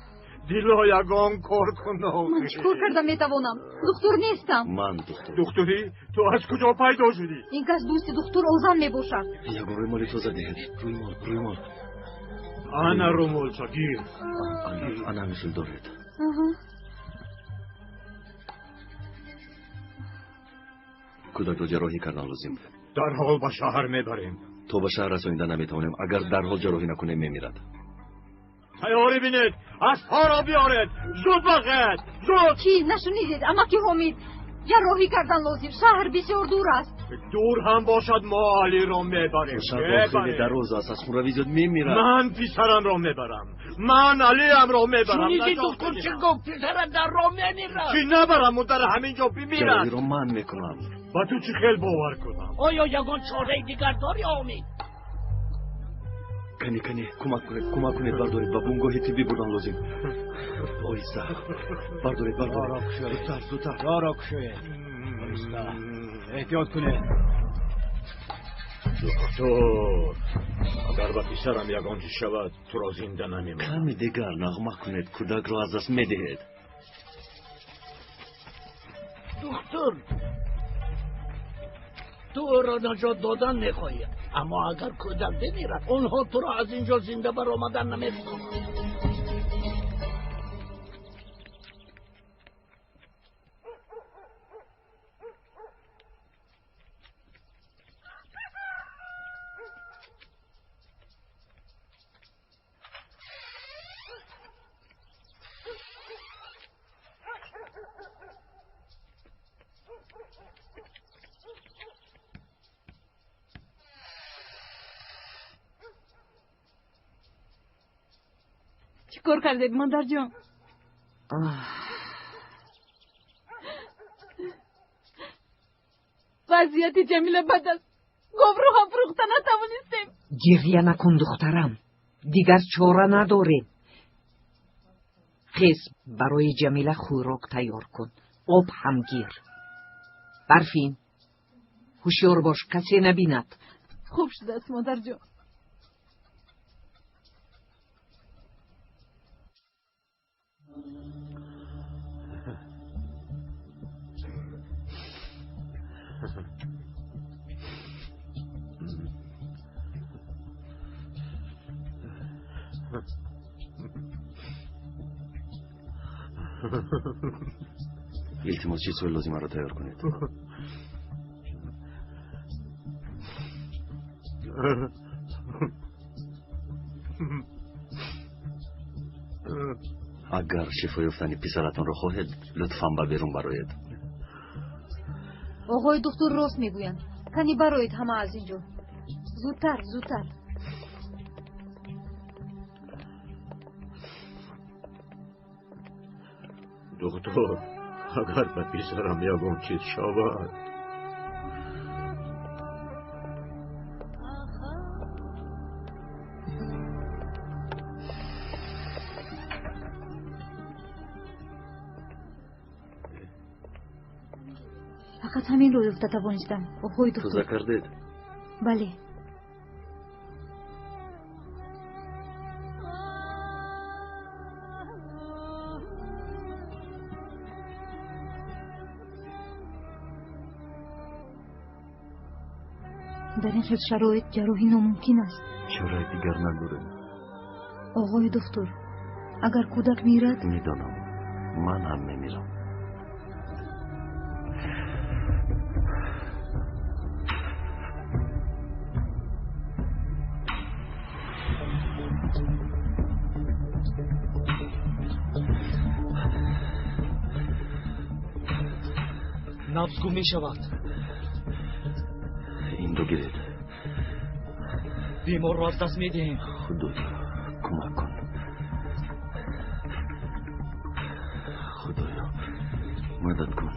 دیلو یگان کار کن من چکار کردم میتوانم دکتر نیستم من دکتر دکتری تو از کجا پیدا شدی این کس دوست دکتر اوزن میباشد یگان روی مالی تو زده روی مال انا رومول شگیر انا مثل دارید کودک رو جراحی کردن لازم در حال به شهر میبریم تو به شهر رسانیده نمیتوانیم. اگر در حال جراحی نکنیم میمیرد. تیاری بینید، اسب‌ها را بیارید، زود باشد، زود. چی نشنیدید؟ اما که حمید جراحی کردن لازم، شهر بسیار دور است. دور هم باشد ما علی را میبریم. شهر خیلی دراز است، از خون روی زود میمیرد. من پسرم را میبرم، من علی هم را میبرم. شنیدی دکتر چی گفت؟ پسرت در را میمیرد. چی نبرم و در همینجا بمیرد. جراحی را من میکنم. با تو چی خیل باور کنم؟ آیا یگان چاره دیگر داری حمید؟ کنی کمک کنید بردارید و بونگاه تیبی بردن لازم. آیسته بردارید زودتر. را کشوید. آیسته احتیاط کنید. دکتر اگر با پسرم یگان چی شود تو را زنده نمیمانم. کمی دیگر نغمه کنید، کودک را از دست میدهید. دکتر تو او را نجات دادن میخواهی، اما اگر کودک بمیرد اونها تو را از اینجا زنده بر آمدن نمیتوانند. چیکار کردید مادر جان؟ وضعیت جمیله بد است. گفت رو هم فروخته نتوانستیم. گریه نکن دخترم، دیگر چاره نداریم. خیز برای جمیله خوراک تیار کن، آب هم گیر. برفین هوشیار باش کسی نبیند. خوب شده است مادر جان. التماس چیزهای لازمه را تیار کنید. اگر شفای یافتن پسرتان را خواهید لطفاً به بیرون برآیید. آقای دکتر راست میگویند. کنی برآیید همه از اینجا. زودتر. دکتر اگر به پسرم یگان چیز شود. فقط همین رو یافته توانستم. آقای دکتر توزه کردید؟ بله. در این خیلی شرایط جراحی ناممکن است. شرایط دیگر نداره. آقای دکتر اگر کودک میرد؟ میدانم، من هم میمیرم. نبض گم می شود. این رو گیرید. بیمار را از دست می دهیم. خدایا کمک کن. خدایا مدد کن.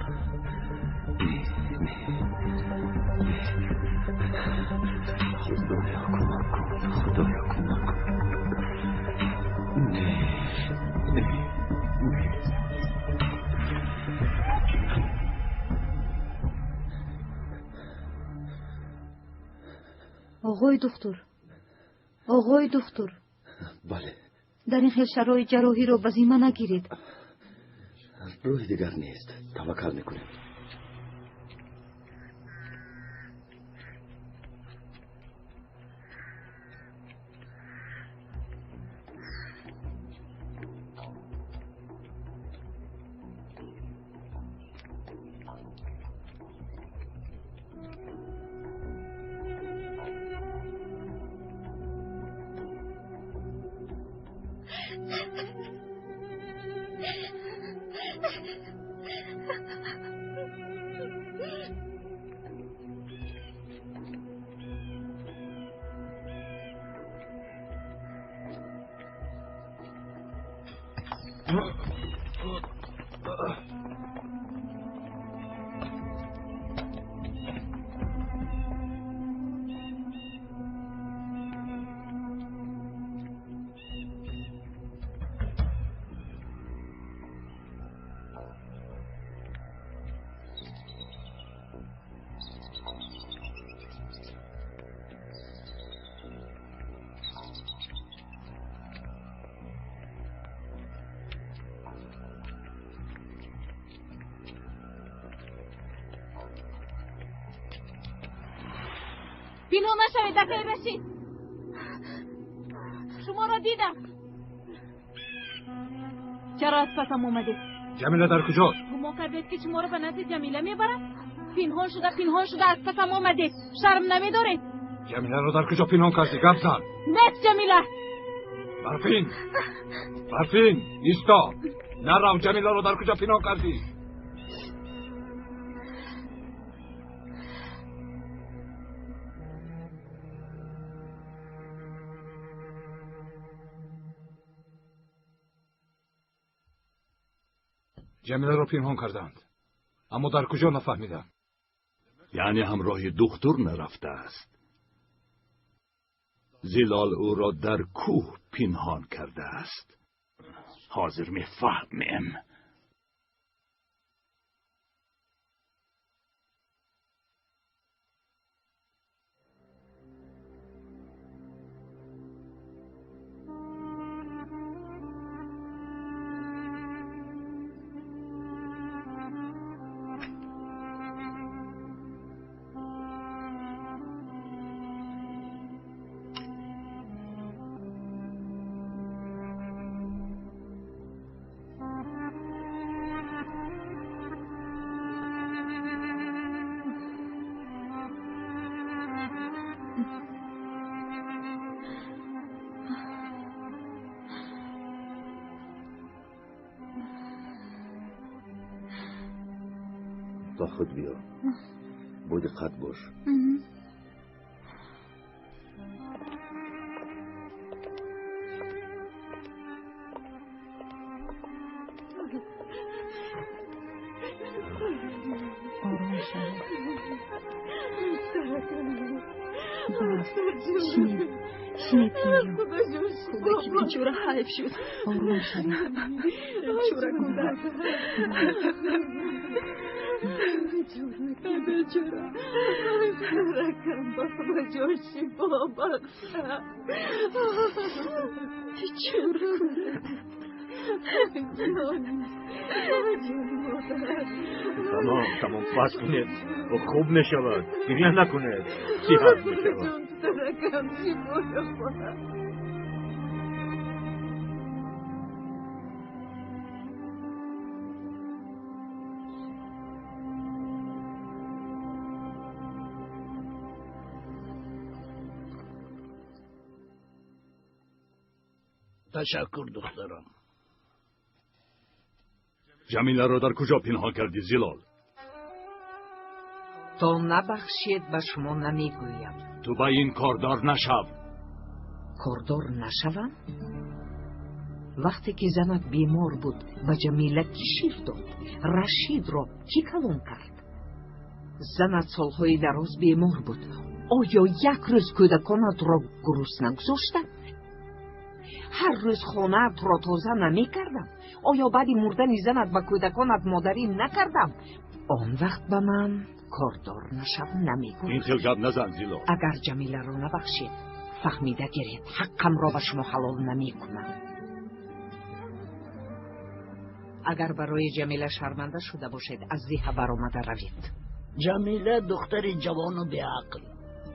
خدایا کمک کن. خدایا کمک کن. آقای دکتر بله. در این خیلی شرایط جراحی رو به ذمه نگیرید. روی دیگر نیست، توکل میکنیم. پینهان نشوید دفعه رسید. شما را دیدم. چرا از پسم اومدید؟ جمیله در کجاست؟ گمان کردید که شما را به نزد جمیله میبرم؟ پنهان شده از پسم اومدید. شرم نمیدارید؟ جمیله را در کجا پنهان کردی؟ گپ زن. نیست جمیله. برفین ایستا. نرو، جمیله را در کجا پنهان کردی؟ جمیله را پنهان کردند، اما در کجا نفهمیدم. یعنی همراه دختر نرفته است. زلال او را در کوه پنهان کرده است. حاضر میفهمیم. با خود بیا. با دقت باش. شنید کودکی بیچاره حیف شد. آروم شدید. بیچاره کودک. بیچاره رکم بابا جوشی بابا بیچاره تمام بس کنید و خوب میشود. گریه نکنید. صحت میشود. رکم چی بابا. تشکر دخترم. جمیله را در کجا پنهان کردی زلال؟ تا نبخشید به شما نمیگویم. تو به این کاردار نشو. کاردار نشوم؟ وقتی که زنت بیمار بود به جمیله کی شیر داد؟ رشید را کی کلون کرد؟ زنت سالهای دراز بیمار بود. آیا یک روز کودکانت را گرسنه گذاشته؟ هر روز خانه‌ات را تازه نمی کردم. آیا بعد مردن زنت به کودکانت مادری نکردم؟ آن وقت به من کاردار نشو نمیگوید. این خلقت نزن زیلا. اگر جمیله را نبخشید فهمیده گیرید حقم را به شما حلال نمی کنم. اگر برای جمیله شرمنده شده باشید از زیه برآمده روید. جمیله دختری جوان و بیعقل.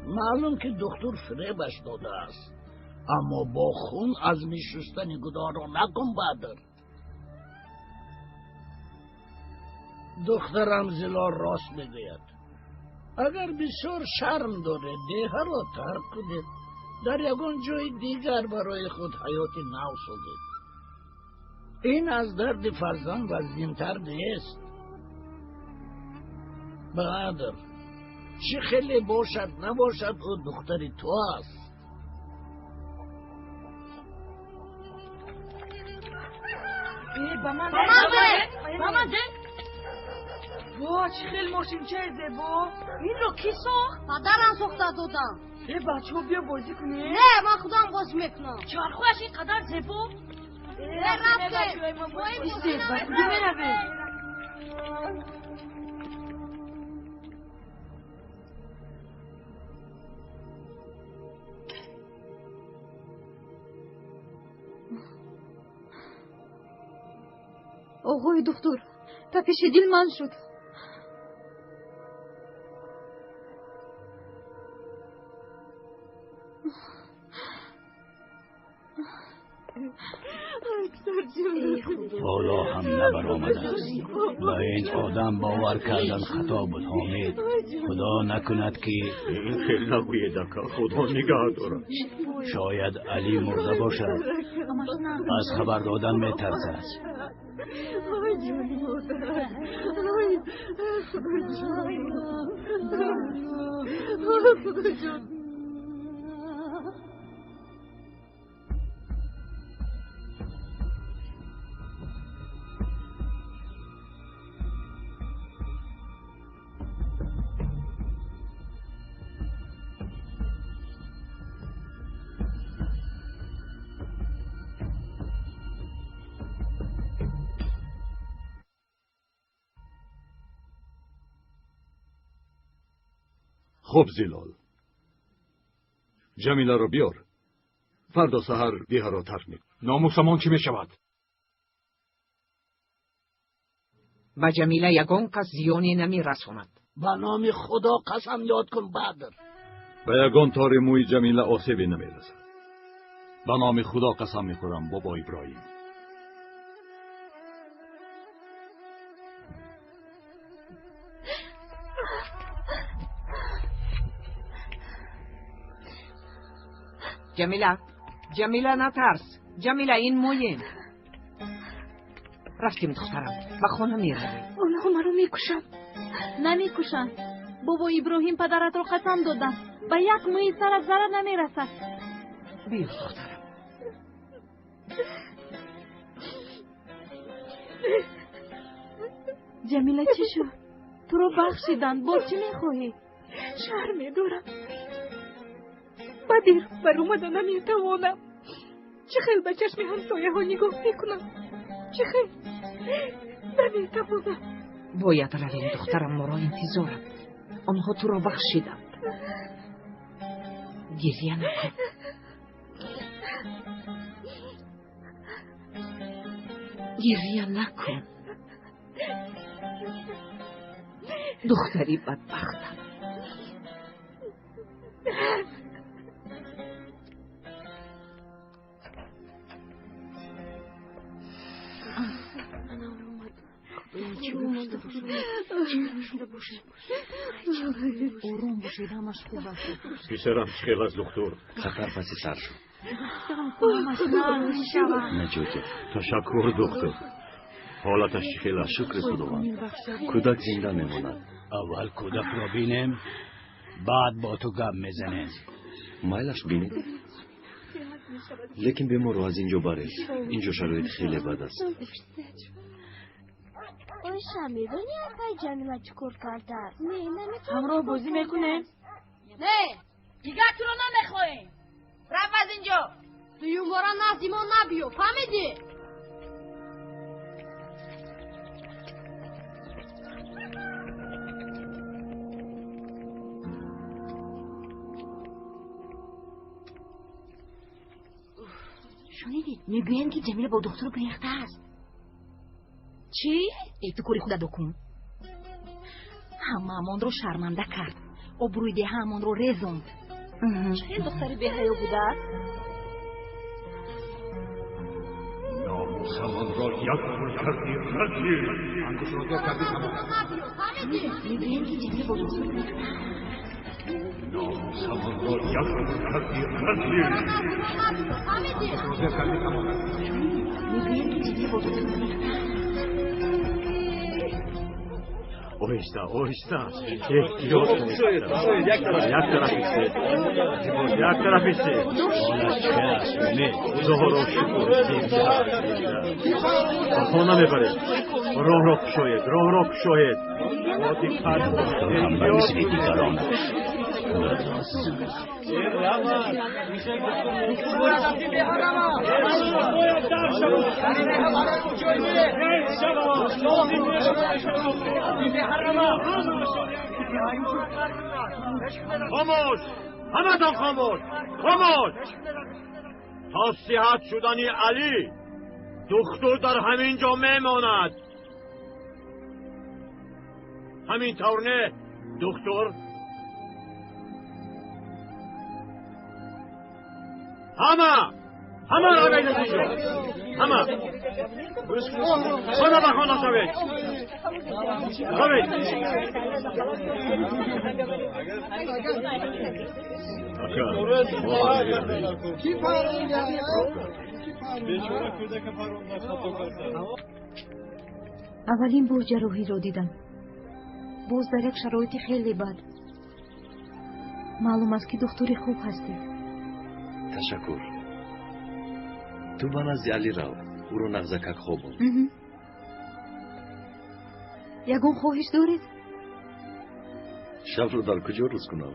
معلوم که دکتر فریبش داده است، اما با خون از میشستن گدارا نکن بدر. دخترم زلال راست میگوید. اگر بسیار شرم داره دیه را ترک کنید، در یگان جای دیگر برای خود حیات نو سازید. این از درد فرزند وزین‌تر نیست. بدر چه خیلی باشد نباشد او دختری تو است. با من ده وا چه خیلی ماشینچه زیبا این رو کی ساخت؟ پدرم ساخته دادم بچه ها بیا بازی کنی؟ نه من خودم بازی میکنم چرخوش اینقدر زیبا؟ رفته ایسته و کدومه روه؟ آقای دکتر تپش دل من شد. حالا هم نبرآمده است. به این آدم باور کردن خطا بود حامد. خدا نکند که این خیلی نگوید اکا، خدا نگاه دارد. شاید علی مرده باشد. از خبر دادن می ترسد. خب زلال، جمیله رو بیار. فردا سحر دیه را ترک می. ناموسمان چی می شود؟ به جمیله یگان کس زیانی نمی رسوند. به نام خدا قسم یاد کن بدر. به یگان تار موی جمیله آسیبی نمی رسد. به نام خدا قسم می خورم بابا ابراهیم. جمیله نترس. جمیله این مویم. رفتیم دخترم. به خانه می رویم. اونها مرا میکشن. نمیکشن. بابا ابراهیم پدرت رو قسم دادن به یک موی سرت ضرر نمیرسد. بیا دخترم. جمیله چی شد؟ تو رو بخشیدن. با چی میخواهی؟ شهر میدارم. بدیر بر اومده نمیتوانم. چه خیلی به چشم همسایه ها نگاه میکنم. چه خیلی نمیتوانم. باید رویم دخترم، ما را انتظارم. آنها تو را بخشیدند. گریه نکن. گریه نکن. دختری بدبختم. آروم باشید، همش خوب است. پسرم چخیل از دکتر. خطر پسی سر شد. نجوجه تشکر دکتر. حالتش چخیل است. شکر خداوند. کودک زنده میماند. اول کودک را بینیم، بعد با تو گپ میزنیم. مایلش بینید. لیکن بیمار رو از اینجا برید. اینجا شرایط خیلی بد است. آیشا میدونی اکای جمیله چکر کرده؟ نه نمیتونم. همراه بازی میکنه؟ نه دیگه تو رو نمیخوایم. رفت از اینجا. توی اون بارا نزدیما نبیو. فهمیدی؟ شنیدید؟ میگویند که جمیله با دکتر گریخته است. چی؟ ای تو کوری خودت بکن. همه رو شرمنده کرد. آبروی ده همان رو رزوند. چه دختری به حیا بوده است؟ ناموسمان را یک پول کردی رزیل. انگوش را دو کردی تمام. میگویند که جمیله با دکتر گریخته است. ناموسمان را یک پول کردی رزیل. انگوش را دو کردی تمام. میگویند که جمیله با دکتر گریخته است. اویستا احتیاط کنید یک طرف ایسته خدا را شکر خانه میبرید راه را کشاید هم بمیسی دیگران باش خاموش همتان خاموش تا صحت شدنی علی دکتر در همین جا میماند همین طور نه دکتر همه را بیدید اینجا همه خانه به خانه شوید اولین بار جراحی را دیدم باز در یک شرایط خیلی بد معلوم است که دکتری خوب هستی تشکر تو به نزد علی رو او رو نغزکک خوابون یگون خواهش دارید؟ شب رو در کجا روز کنم؟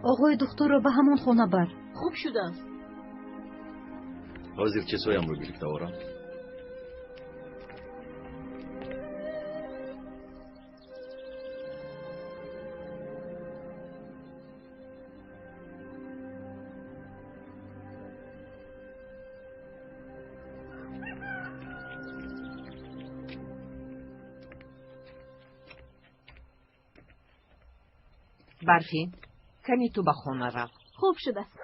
آقای دکتر را به همون خانه بر خوب شده است. حاضر چیزهایم رو گرفته آورم برفین کمی تو به خونه رو خوب شده است.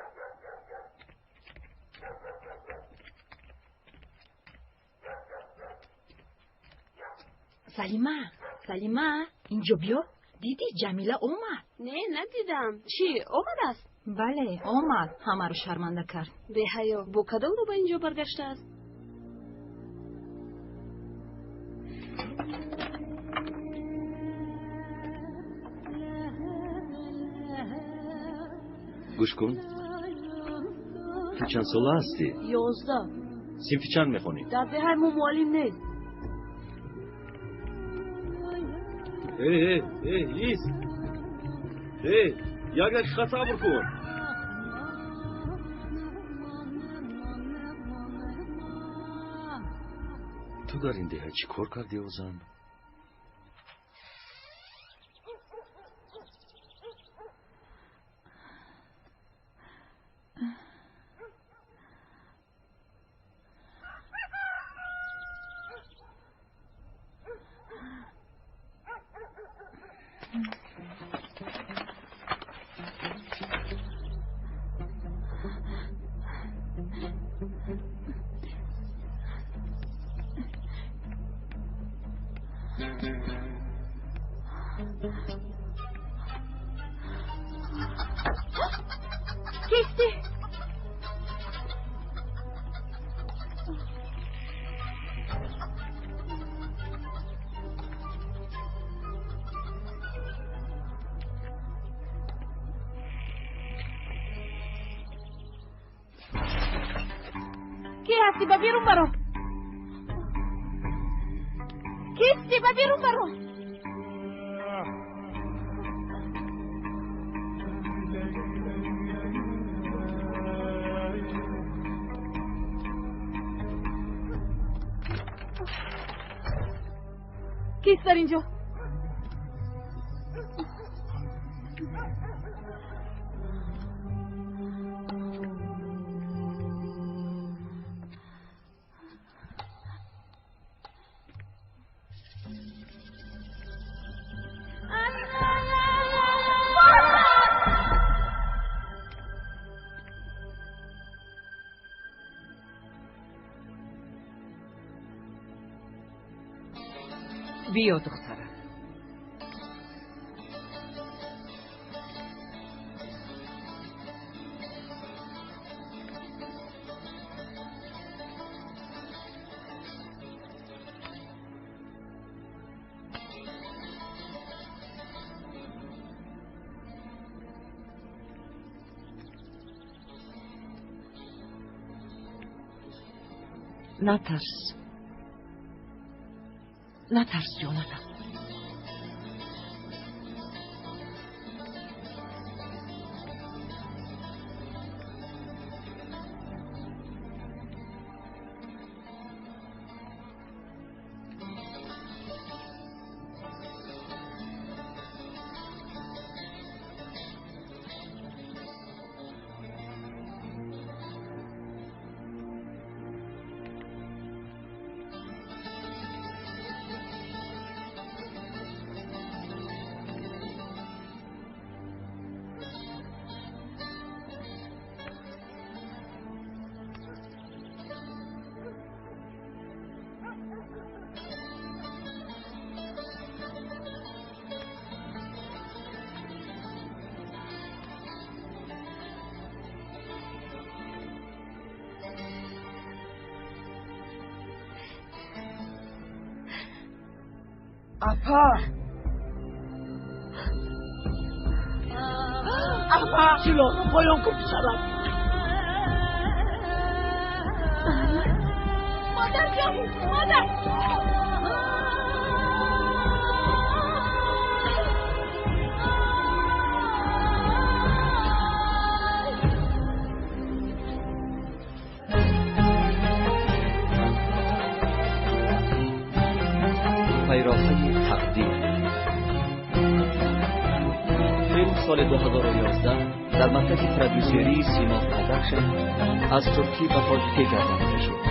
سلیمه اینجا بیا. دیدی جمیله اومد؟ نه ندیدم. چی اومد است؟ بله اومد. همه رو شرمنده کرد. به حیا با کدام رو به اینجا برگشته است؟ گوش کن تو چند ساله هستی؟ 11. صنف چند میخونی؟ در دهه معلم نیست. ایست یک دقیقه صبر کن تو در این دهه چی کار کردی اوزن؟ کیستی با بیرون برو. کیستی با بیرون برو. کیست در اینجا؟ بیا دخترم. نترس جانم. اپا سیلو پایان کن سرم. مادر جان، مادر پیراهن تقدیر. فیلم سال 2011 در مدت پرودوسری سیما پروداکشن از ترکی و تاجیکی گردانده شد.